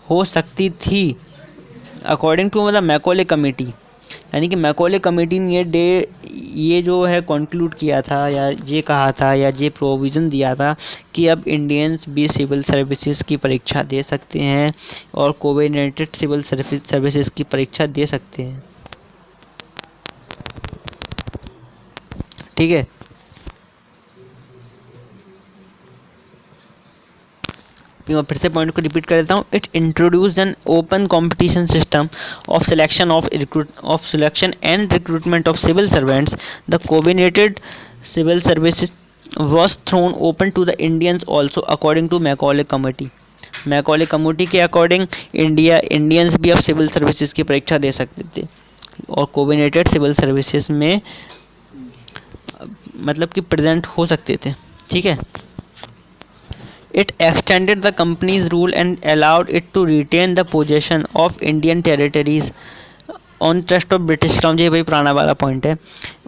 हो सकती थी अकॉर्डिंग टू मतलब मैकॉले कमेटी। यानी कि मैकॉले कमेटी ने ये जो है कंक्लूड किया था या ये कहा था या ये प्रोविज़न दिया था कि अब इंडियंस भी सिविल सर्विसेज की परीक्षा दे सकते हैं और कोवेनेटेड सिविल सर्विसेज की परीक्षा दे सकते हैं, ठीक है। मैं फिर से पॉइंट को रिपीट कर देता हूँ। It introduced an open competition system of selection and recruitment of civil servants. The covenanted civil services was thrown open to the Indians also according to Macaulay committee. Macaulay committee के according Indians भी अब civil services की परीक्षा दे सकते थे और कोविनेटेड civil services में मतलब कि प्रेजेंट हो सकते थे, ठीक है। It extended the company's rule and allowed it to retain the possession of Indian territories on trust of British Crown। ये भाई पुराना वाला पॉइंट है।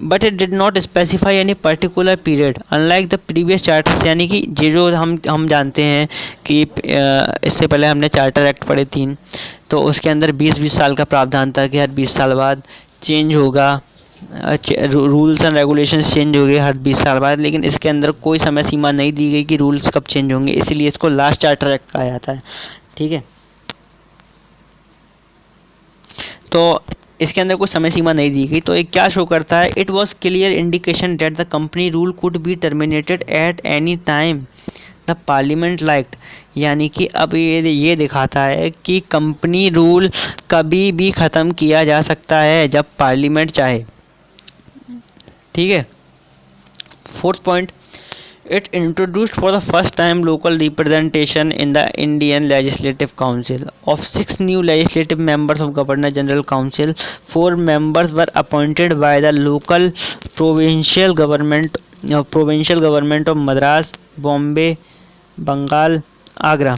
But it did not specify any particular period unlike the previous charters. यानी कि ये जो हम जानते हैं कि इससे पहले हमने चार्टर एक्ट पढ़े 3, तो उसके अंदर 20-20 साल का प्रावधान था कि हर 20 साल बाद चेंज होगा, रूल्स एंड रेगुलेशंस चेंज हो गए हर 20 साल बाद। लेकिन इसके अंदर कोई समय सीमा नहीं दी गई कि रूल्स कब चेंज होंगे, इसीलिए इसको लास्ट चार्टर एक्ट कहा जाता है, ठीक है। तो इसके अंदर कोई समय सीमा नहीं दी गई। तो ये क्या शो करता है, it was clear indication that the company rule could be terminated at any time the parliament liked. यानी कि अब ये दिखाता है कि कंपनी रूल कभी भी ख़त्म किया जा सकता है जब पार्लियामेंट चाहे, ठीक है। 4th point, it introduced for the first time local representation in the Indian legislative council of 6 new legislative members of governor general council. 4 members were appointed by the local provincial government of Madras, Bombay, Bengal, Agra,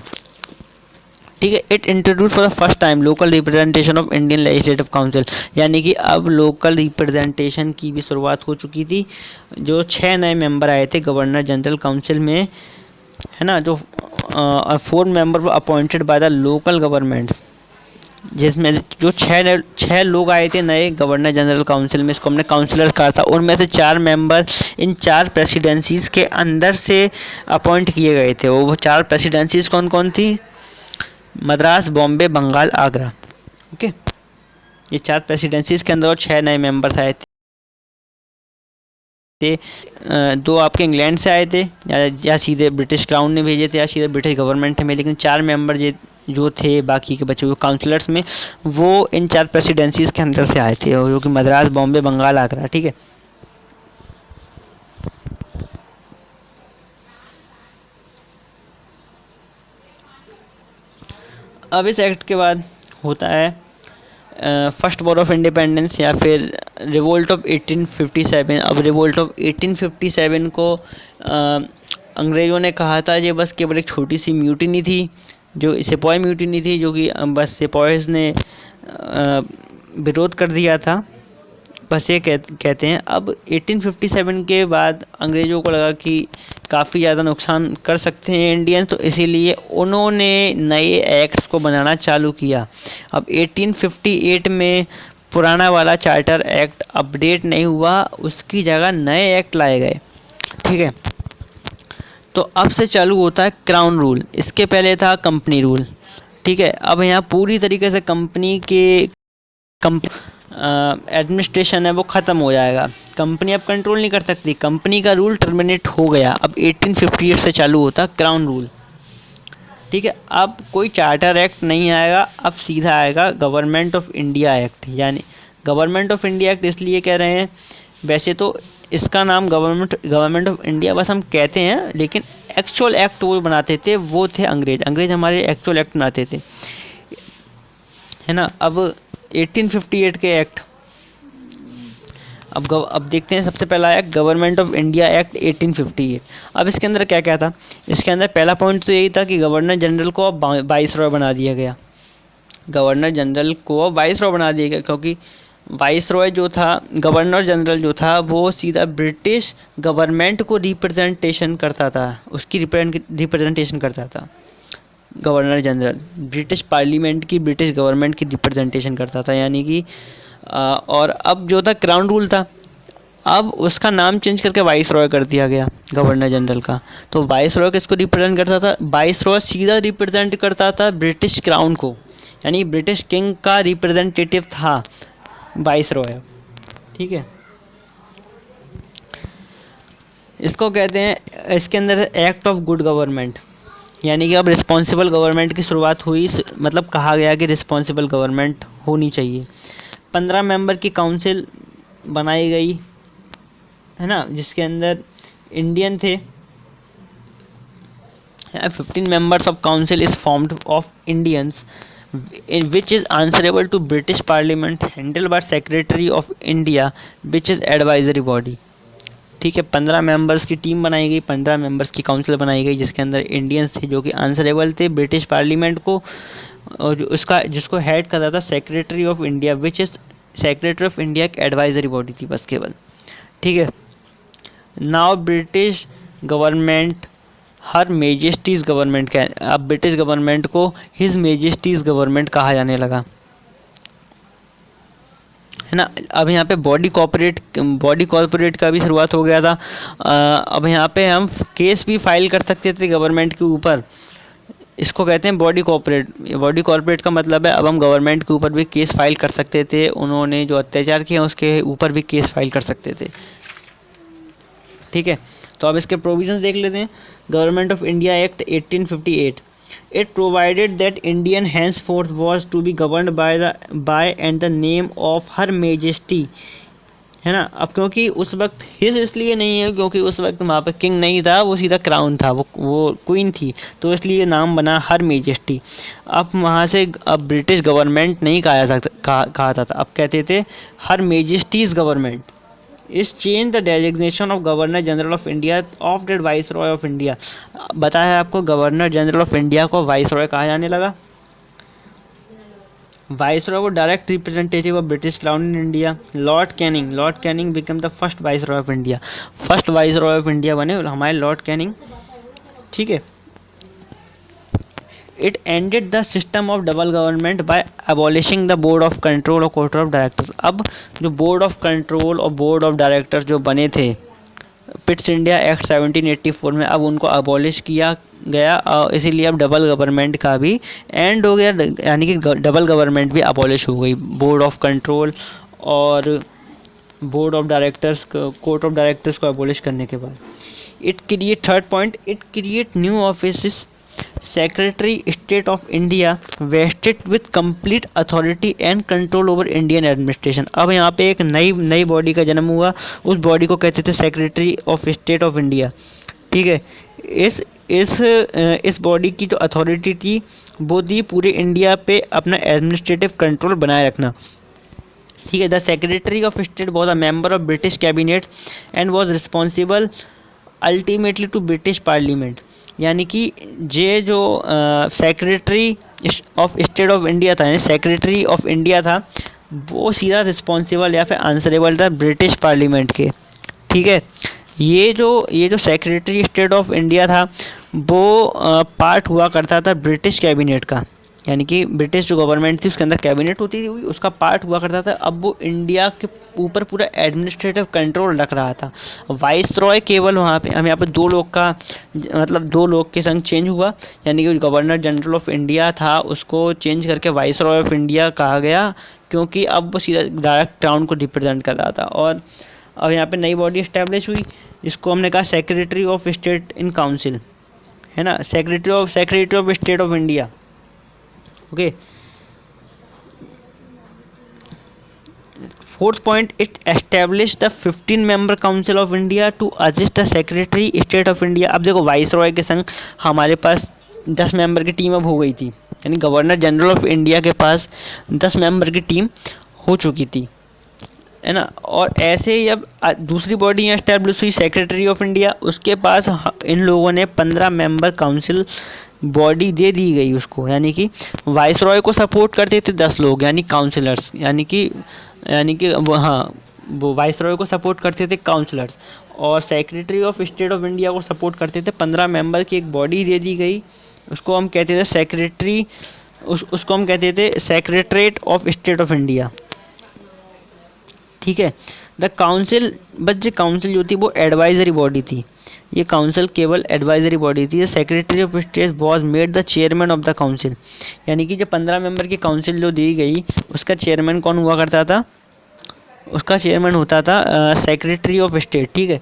ठीक है। It introduce for the first time local representation of Indian legislative council. यानी कि अब local representation की भी शुरुआत हो चुकी थी। जो 6 नए मेंबर आए थे गवर्नर जनरल काउंसिल में, है ना, जो 4 member appointed by the local governments, जिसमें जो 6 लोग आए थे नए गवर्नर जनरल काउंसिल में, इसको हमने काउंसिलर कहा था। उनमें से 4 मेंबर इन 4 प्रेसिडेंसीज के अंदर से अपॉइंट किए गए थे। वो 4 प्रेसिडेंसीज कौन कौन थी, मद्रास, बॉम्बे, बंगाल, आगरा। ओके, ये 4 प्रेसिडेंसीज के अंदर और 6 नए मेंबर्स आए थे। 2 आपके इंग्लैंड से आए थे, या सीधे ब्रिटिश क्राउन ने भेजे थे, या सीधे ब्रिटिश गवर्नमेंट में, लेकिन 4 मेंबर जो थे बाकी के बचे हुए काउंसिलर्स में, वो इन 4 प्रेसिडेंसीज के अंदर से आए थे, जो कि मद्रास, बॉम्बे, बंगाल, आगरा। ठीक है, अब इस एक्ट के बाद होता है फर्स्ट वॉर ऑफ इंडिपेंडेंस, या फिर रिवोल्ट ऑफ 1857। अब रिवोल्ट ऑफ 1857 को अंग्रेज़ों ने कहा था ये बस केवल एक छोटी सी म्यूटिनी थी, जो सिपाही म्यूटिनी थी, जो कि बस सिपाहीज़ ने विरोध कर दिया था, बस ये कहते हैं। अब 1857 के बाद अंग्रेज़ों को लगा कि काफ़ी ज़्यादा नुकसान कर सकते हैं इंडियन, तो इसीलिए उन्होंने नए एक्ट्स को बनाना चालू किया। अब 1858 में पुराना वाला चार्टर एक्ट अपडेट नहीं हुआ, उसकी जगह नए एक्ट लाए गए। ठीक है, तो अब से चालू होता है क्राउन रूल, इसके पहले था कंपनी रूल। ठीक है, अब यहाँ पूरी तरीके से कंपनी के एडमिनिस्ट्रेशन है वो ख़त्म हो जाएगा, कंपनी अब कंट्रोल नहीं कर सकती, कंपनी का रूल टर्मिनेट हो गया। अब 1858 से चालू होता क्राउन रूल। ठीक है, अब कोई चार्टर एक्ट नहीं आएगा, अब सीधा आएगा गवर्नमेंट ऑफ इंडिया एक्ट। यानी गवर्नमेंट ऑफ इंडिया एक्ट इसलिए कह रहे हैं, वैसे तो इसका नाम गवर्नमेंट ऑफ इंडिया बस हम कहते हैं, लेकिन एक्चुअल एक्ट वो बनाते थे वो थे अंग्रेज हमारे एक्चुअल एक्ट बनाते थे, है ना। अब 1858 के एक्ट, अब देखते हैं सबसे पहला act government of India Act 1858। अब इसके अंदर क्या क्या था, इसके अंदर पहला पॉइंट तो यही था कि गवर्नर जनरल को अब वाइसरॉय बना दिया गया। गवर्नर जनरल को अब वाइसरॉय बना दिया गया, क्योंकि वाइसरॉय जो था, गवर्नर जनरल जो था, वो सीधा ब्रिटिश गवर्नमेंट को रिप्रेजेंटेशन करता था, उसकी रिप्रेजेंटेशन करता था। गवर्नर जनरल ब्रिटिश पार्लियामेंट की, ब्रिटिश गवर्नमेंट की रिप्रेजेंटेशन करता था, यानी कि और अब जो था क्राउन रूल था, अब उसका नाम चेंज करके वाइसरॉय कर दिया गया गवर्नर जनरल का। तो वाइसरॉय किसको रिप्रेजेंट करता था, वाइसरॉय सीधा रिप्रेजेंट करता था ब्रिटिश क्राउन को, यानी ब्रिटिश किंग का रिप्रेजेंटेटिव था वाइसरॉय। ठीक है, इसको कहते हैं, इसके अंदर एक्ट ऑफ गुड गवर्नमेंट, यानी कि अब रिस्पॉन्सिबल गवर्नमेंट की शुरुआत हुई, मतलब कहा गया कि रिस्पॉन्सिबल गवर्नमेंट होनी चाहिए। 15 मेंबर की काउंसिल बनाई गई, है ना, जिसके अंदर इंडियन थे। 15 members of council is formed of Indians, in which is answerable to British Parliament, handled by Secretary of India, which is advisory body। ठीक है, 15 मेंबर्स की टीम बनाई गई, 15 मेंबर्स की काउंसिल बनाई गई, जिसके अंदर इंडियंस थे जो कि आंसरेबल थे ब्रिटिश पार्लियामेंट को, और जिसको हेड करता था secretary of India, which is secretary of India एक एडवाइजरी बॉडी थी बस केवल। ठीक है, नाउ ब्रिटिश गवर्नमेंट हर मेजेस्टीज़ गवर्नमेंट का, अब ब्रिटिश गवर्नमेंट को हिज मेजेस्टीज़ गवर्नमेंट कहा जाने लगा, है ना। अब यहाँ पे बॉडी कॉर्पोरेट का भी शुरुआत हो गया था। अब यहाँ पे हम केस भी फाइल कर सकते थे गवर्नमेंट के ऊपर, इसको कहते हैं बॉडी कॉर्पोरेट का मतलब है अब हम गवर्नमेंट के ऊपर भी केस फाइल कर सकते थे, उन्होंने जो अत्याचार किया उसके ऊपर भी केस फाइल कर सकते थे। ठीक है, तो अब इसके प्रोविजंस देख लेते हैं। Government of India Act 1858, it provided that Indian henceforth was to be governed by and the name of her majesty, है ना। अब क्योंकि उस वक्त हिज इसलिए नहीं है क्योंकि उस वक्त वहाँ पे किंग नहीं था, वो सीधा क्राउन था, वो क्वीन थी, तो इसलिए नाम बना हर मेजेस्टी। अब वहाँ से अब ब्रिटिश गवर्नमेंट नहीं कहा था, अब कहते थे हर मेजेस्टीज़ गवर्नमेंट। इस change the designation of governor general of India of dead viceroy of India, बताया आपको गवर्नर जनरल ऑफ इंडिया को वाइसरॉय कहा जाने लगा। वाइसरॉय वो direct representative of British crown in India. Lord Canning become the first viceroy of India, first viceroy of India बने हमारे Lord Canning. ठीक है, it ended the system of double government by abolishing the board of control और court of directors. अब जो board of control और board of directors जो बने थे पिट्स इंडिया एक्ट 1784 में अब उनको अबॉलिश किया गया, इसीलिए अब डबल गवर्नमेंट का भी एंड हो गया, यानी कि डबल गवर्नमेंट भी अबॉलिश हो गई। बोर्ड ऑफ कंट्रोल और board of directors, court of directors को अबॉलिश करने के बाद it create, third point, it create new office, secretary state of India vested with complete authority and control over Indian administration. अब यहाँ पे एक नई बॉडी का जन्म हुआ, उस बॉडी को कहते थे secretary of state of India. ठीक है, इस बॉडी की जो अथॉरिटी थी वो थी पूरे इंडिया पे अपना एडमिनिस्ट्रेटिव कंट्रोल बनाए रखना। ठीक है, the secretary of state was a member of British cabinet and was responsible ultimately to British parliament. यानी कि ये जो secretary of state of India था, यानी सेक्रेटरी ऑफ इंडिया था, वो सीधा रिस्पॉन्सिबल या फिर आंसरेबल था ब्रिटिश पार्लियामेंट के। ठीक है, ये जो सेक्रेटरी स्टेट ऑफ इंडिया था वो पार्ट हुआ करता था ब्रिटिश कैबिनेट का, यानी कि ब्रिटिश जो गवर्नमेंट थी उसके अंदर कैबिनेट होती थी, उसका पार्ट हुआ करता था। अब वो इंडिया के ऊपर पूरा एडमिनिस्ट्रेटिव कंट्रोल रख रहा था। वाइस रॉय केवल वहाँ पे, हम यहाँ पे दो लोग का मतलब दो लोग के संग चेंज हुआ, यानी कि गवर्नर जनरल ऑफ इंडिया था उसको चेंज करके वाइस रॉय ऑफ इंडिया कहा गया, क्योंकि अब वो सीधा डायरेक्ट टाउन को रिप्रेजेंट कर रहा था। और अब यहाँ पे नई बॉडी इस्टेब्लिश हुई, जिसको हमने कहा secretary of state in council, है ना, secretary of state of India. Okay, fourth point, it establish the 15 member council of India to assist the secretary state of India. अब देखो वाइस रॉय के संग हमारे पास 10 मेंबर की टीम अब हो गई थी, यानी गवर्नर जनरल ऑफ इंडिया के पास 10 मेंबर की टीम हो चुकी थी, है ना। और ऐसे ही अब दूसरी बॉडी यहाँ एस्टेब्लिश हुई सेक्रेटरी ऑफ इंडिया, उसके पास इन लोगों ने 15 मेंबर काउंसिल बॉडी दे दी गई उसको, यानी कि वाइस रॉय को सपोर्ट करते थे 10 लोग, यानी काउंसिलर्स, यानी कि वो, हाँ, वो वाइस रॉय को सपोर्ट करते थे काउंसिलर्स, और secretary of state of India को सपोर्ट करते थे 15 मेंबर की एक बॉडी दे दी गई, उसको हम कहते थे सेक्रेटरी, उसको हम कहते थे secretariat of state of India. ठीक है, द काउंसिल, बट ये काउंसिल जो थी वो एडवाइजरी बॉडी थी, ये काउंसिल केवल एडवाइजरी बॉडी थी। Secretary of state was made the chairman of the council, यानी कि जो 15 मेंबर की काउंसिल जो दी गई उसका चेयरमैन कौन हुआ करता था, उसका चेयरमैन होता था सेक्रेटरी ऑफ स्टेट। ठीक है,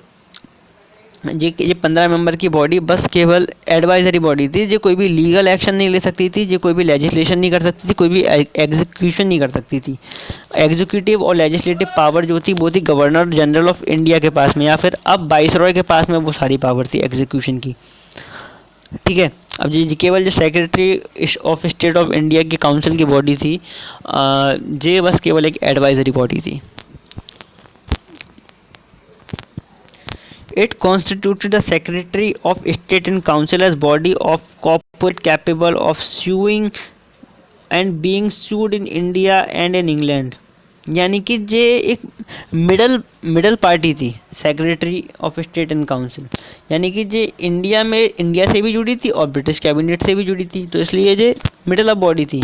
ये 15 मेंबर की बॉडी बस केवल एडवाइजरी बॉडी थी, जो कोई भी लीगल एक्शन नहीं ले सकती थी, जो कोई भी लेजिस्लेशन नहीं कर सकती थी, कोई भी एग्जीक्यूशन नहीं कर सकती थी। एग्जीक्यूटिव और लेजिस्लेटिव पावर जो थी वो थी गवर्नर जनरल ऑफ इंडिया के पास में, या फिर अब वाइसरॉय के पास में वो सारी पावर थी एग्जीक्यूशन की। ठीक है, अब ये केवल जो secretary of state of India की काउंसिल की बॉडी थी, ये बस केवल एक एडवाइजरी बॉडी थी। It constituted the Secretary of State and Council as body of corporate capable of suing and being sued in India and in England। यानी कि ये एक मिडल पार्टी थी secretary of state and council, यानी कि ये India से भी जुड़ी थी और ब्रिटिश कैबिनेट से भी जुड़ी थी, तो इसलिए ये मिडल ऑफ बॉडी थी।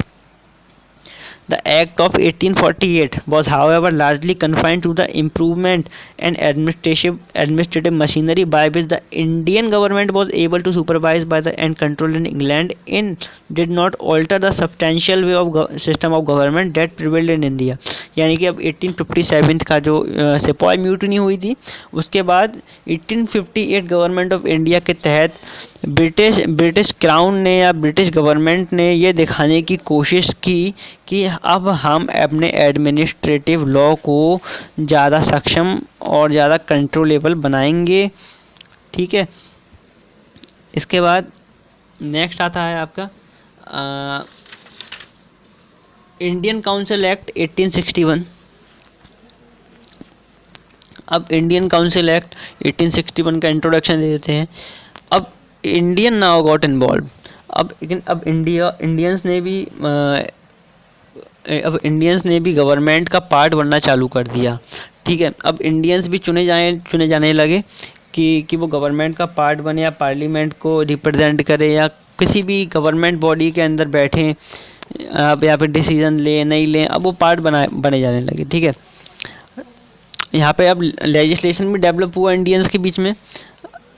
The Act of 1848 was, however, largely confined to the improvement and administrative machinery by which the Indian government was able to supervise and control in England, and did not alter the substantial way of system of government that prevailed in India। यानी कि अब 1857 का जो सिपाही mutiny हुई थी, उसके बाद 1858 गवर्नमेंट ऑफ इंडिया के तहत ब्रिटिश क्राउन ने या ब्रिटिश गवर्नमेंट ने ये दिखाने की कोशिश की कि अब हम अपने एडमिनिस्ट्रेटिव लॉ को ज़्यादा सक्षम और ज़्यादा कंट्रोलेबल बनाएंगे। ठीक है, इसके बाद नेक्स्ट आता है आपका इंडियन काउंसिल एक्ट 1861। अब इंडियन काउंसिल एक्ट 1861 का इंट्रोडक्शन दे देते हैं। अब इंडियन नाउ गॉट इन्वॉल्व, अब इंडियंस ने भी गवर्नमेंट का पार्ट बनना चालू कर दिया। ठीक है, अब इंडियंस भी चुने जाने लगे कि वो गवर्नमेंट का पार्ट बने या पार्लियामेंट को रिप्रेजेंट करे या किसी भी गवर्नमेंट बॉडी के अंदर बैठें, अब या फिर डिसीजन ले नहीं लें, अब वो पार्ट बने जाने लगे। ठीक है, यहाँ पे अब लेजिस्लेशन भी डेवलप हुआ इंडियंस के बीच में,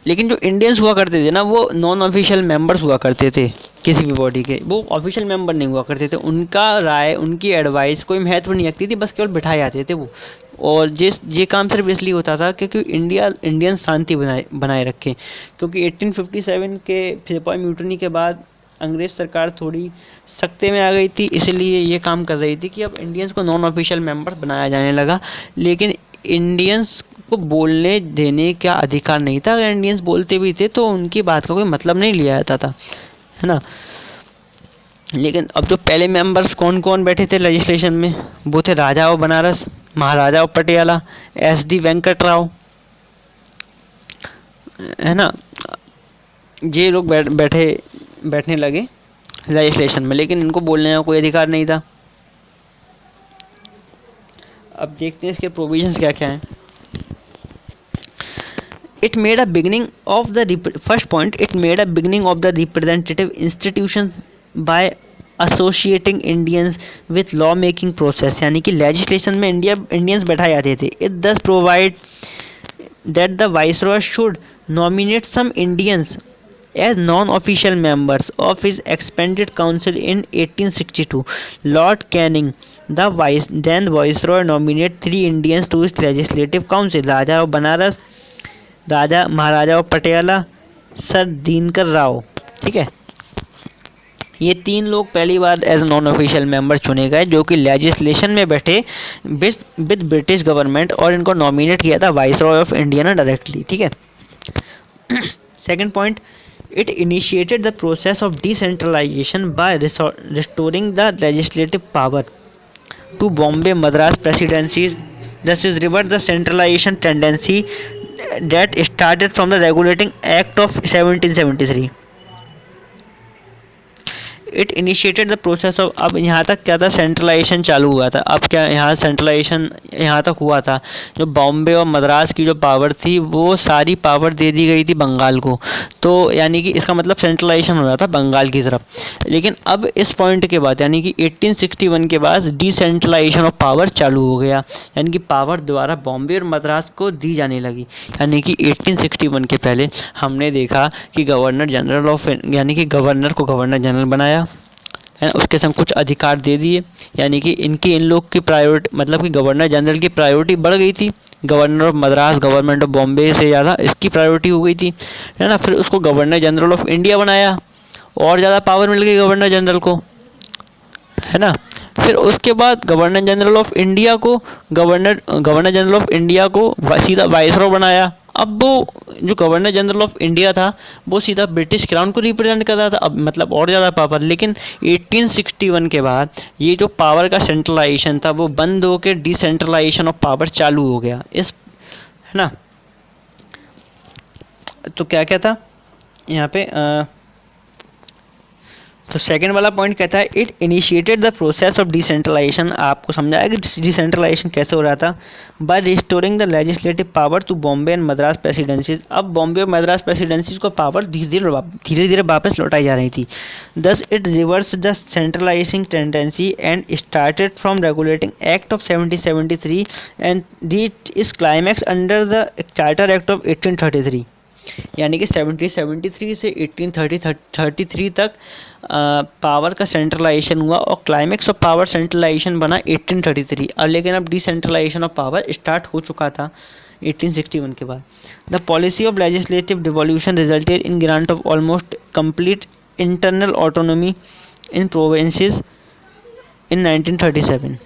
लेकिन जो इंडियंस हुआ करते थे ना वो नॉन ऑफिशियल मेंबर्स हुआ करते थे किसी भी बॉडी के, वो ऑफिशियल मेंबर नहीं हुआ करते थे। उनका राय, उनकी एडवाइस कोई महत्व नहीं रखती थी, बस केवल बिठाए जाते थे वो। और ये काम सिर्फ इसलिए होता था क्योंकि इंडियन शांति बनाए रखें, क्योंकि 1857 के सिपाही म्यूटनी के बाद अंग्रेज़ सरकार थोड़ी सख्ते में आ गई थी, इसलिए ये काम कर रही थी कि अब इंडियंस को नॉन ऑफिशियल मेंबर बनाया जाने लगा। लेकिन इंडियंस को बोलने देने का अधिकार नहीं था। अगर इंडियंस बोलते भी थे तो उनकी बात का कोई मतलब नहीं लिया जाता था, है ना। लेकिन अब जो पहले मेंबर्स कौन कौन बैठे थे लेजिस्लेशन में, वो थे Raja of Benaras, Maharaja of Patiala, SD Venkat Rao, है ना। ये लोग बैठने लगे लेजिस्लेशन में, लेकिन इनको बोलने का कोई अधिकार नहीं था। अब देखते हैं इसके प्रोविजंस क्या क्या हैं। It made a beginning of the first point. It made a beginning of the representative institution by associating Indians with law making process, यानी कि legislation में इंडियंस बैठाए जाते थे। It thus provide that the viceroy should nominate some Indians as non-official members of his expanded council in 1862. Lord Canning, the then viceroy, nominated 3 Indians to his legislative council: Raja of Banaras, Raja Maharaja of Patiala, sir Dinkar Rao. ठीक है, ये 3 लोग पहली बार as non official member चुने गए, जो कि legislation में बैठे विद ब्रिटिश गवर्नमेंट, और इनको नॉमिनेट किया था वाइसरॉय ऑफ इंडिया ने डायरेक्टली। ठीक है। Second point, it initiated the process of decentralisation by restoring the legislative power to Bombay Madras presidencies, thus is reversed the centralization tendency that started from the Regulating Act of 1773. It initiated the process of, अब यहाँ तक क्या था, centralisation चालू हुआ था। अब क्या यहाँ सेंट्रलाइजेशन यहाँ तक हुआ था, जो बॉम्बे और मद्रास की जो पावर थी वो सारी पावर दे दी गई थी बंगाल को, तो यानी कि इसका मतलब सेंट्रलाइजेशन हो रहा था बंगाल की तरफ। लेकिन अब इस पॉइंट के बाद यानी कि 1861 के बाद डिसेंट्रलाइजेशन ऑफ पावर चालू हो गया, यानी कि पावर दोबारा बॉम्बे और मद्रास को दी जाने लगी। यानी कि 1861 के पहले हमने देखा कि गवर्नर जनरल ऑफ, यानी कि गवर्नर को गवर्नर जनरल बनाया, है ना, उसके संग कुछ अधिकार दे दिए, यानी कि इन लोग की प्रायोरिटी, मतलब कि गवर्नर जनरल की प्रायोरिटी बढ़ गई थी। Governor of Madras, government of Bombay से ज़्यादा इसकी प्रायोरिटी हो गई थी, है ना। फिर उसको गवर्नर जनरल ऑफ इंडिया बनाया, और ज़्यादा पावर मिल गई गवर्नर जनरल को, है ना। फिर उसके बाद गवर्नर जनरल ऑफ इंडिया को सीधा वाइसरॉय बनाया। अब वो जो गवर्नर जनरल ऑफ इंडिया था वो सीधा ब्रिटिश क्राउन को रिप्रेजेंट कर रहा था, अब मतलब और ज़्यादा पावर। लेकिन 1861 के बाद ये जो पावर का सेंट्रलाइजेशन था वो बंद होकर डिसेंट्रलाइजेशन ऑफ पावर चालू हो गया, है ना। तो क्या क्या था यहाँ पे, तो सेकेंड वाला पॉइंट कहता है it initiated the process of decentralisation. आपको समझाया कि डिसेंट्रलाइजेशन कैसे हो रहा था, by restoring the legislative power to Bombay and Madras presidencies. अब बॉम्बे और मद्रास प्रेसिडेंसीज को पावर धीरे धीरे वापस लौटाई जा रही थी। Thus it reverse the centralising tendency and started from regulating act of 1773 and reach its climax under the charter act of 1833। यानी कि 1773 से 1833 तक पावर का सेंट्रलाइजेशन हुआ, और क्लाइमैक्स ऑफ पावर सेंट्रलाइजेशन बना 1833। अब लेकिन अब डिसेंट्रलाइजेशन ऑफ पावर स्टार्ट हो चुका था 1861 के बाद। The policy of legislative devolution resulted in grant of almost complete internal autonomy in provinces in 1937।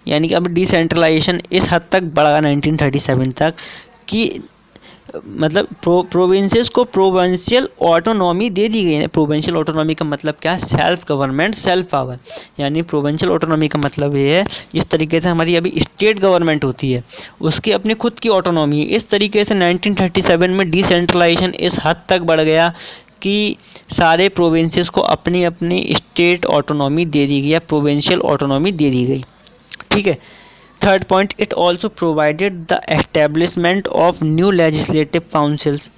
यानी कि अब डिसेंट्रलाइजेशन इस हद तक बढ़ा 1937 तक कि मतलब प्रोविंसेस को प्रोविंशियल ऑटोनॉमी दे दी गई है। प्रोविंशियल ऑटोनॉमी का मतलब क्या है, सेल्फ गवर्नमेंट, सेल्फ पावर। यानी प्रोविंशियल ऑटोनॉमी का मतलब ये है जिस तरीके से हमारी अभी स्टेट गवर्नमेंट होती है उसकी अपनी खुद की ऑटोनॉमी है, इस तरीके से 1937 में डिसेंट्रलाइजेशन इस हद तक बढ़ गया कि सारे प्रोविंसेस को अपनी अपनी स्टेट ऑटोनॉमी दे दी गई, प्रोविंशियल ऑटोनॉमी दे दी गई। ठीक है। Third point, it also provided the establishment of new legislative councils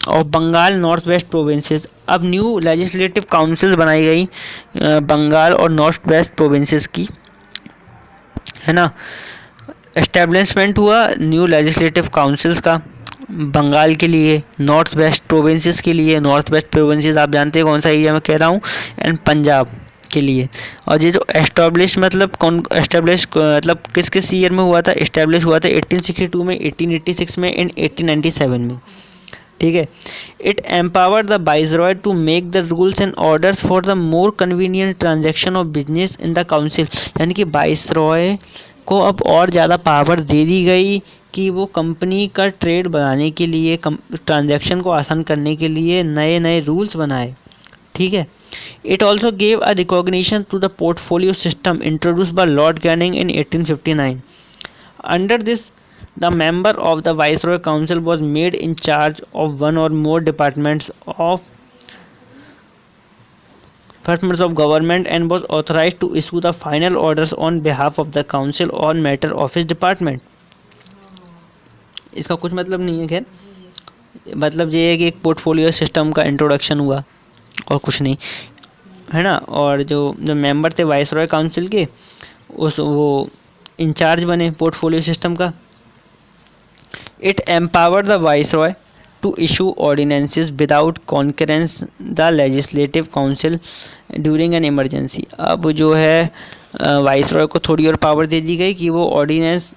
of Bengal north west provinces. अब न्यू लेजिस्लेटिव काउंसिल्स बनाई गई बंगाल और नॉर्थ वेस्ट प्रोविंसेस की, है ना। एस्टेब्लिशमेंट हुआ न्यू लेजिस्लेटिव काउंसिल्स का बंगाल के लिए, नॉर्थ वेस्ट प्रोविंसेस के लिए, नॉर्थ वेस्ट प्रोविंसेस आप जानते हैं कौन सा एरिया मैं कह रहा हूँ, एंड पंजाब के लिए। और ये जो एस्टैब्लिश मतलब कौन एस्टैब्लिश मतलब किस किस ईयर में हुआ था, एस्टैब्लिश हुआ था 1862 में, 1886 में एंड 1897 में, ठीक है। It empower the viceroy to make the rules and orders for the more convenient transaction of business in the council, यानी कि वाइसरॉय को अब और ज़्यादा पावर दे दी गई कि वो कंपनी का ट्रेड बनाने के लिए, ट्रांजैक्शन को आसान करने के लिए नए नए रूल्स बनाए, ठीक है। It also gave a recognition to the portfolio system introduce by Lord Canning in 1859। Under this the member of the viceroy council was made in charge of one or more departments of government and was authorized to issue the final orders on behalf of the council on matter of his department। इसका कुछ मतलब नहीं है, खैर मतलब ये है कि एक पोर्टफोलियो सिस्टम का इंट्रोडक्शन हुआ और कुछ नहीं, है ना। और जो जो मेंबर थे वाइसरॉय काउंसिल के, उस वो इंचार्ज बने पोर्टफोलियो सिस्टम का। It empower the viceroy to issue ordinances without concurrence the legislative council during an emergency. अब जो है वाइसरॉय को थोड़ी और पावर दे दी गई कि वो ऑर्डिनेंस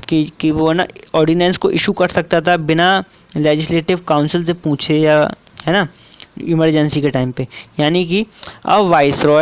कि वो ना ऑर्डिनेंस को इशू कर सकता था बिना लेजिस्लेटिव काउंसिल से पूछे, या है ना, इमरजेंसी के टाइम पे। यानी कि अब वाइसरॉय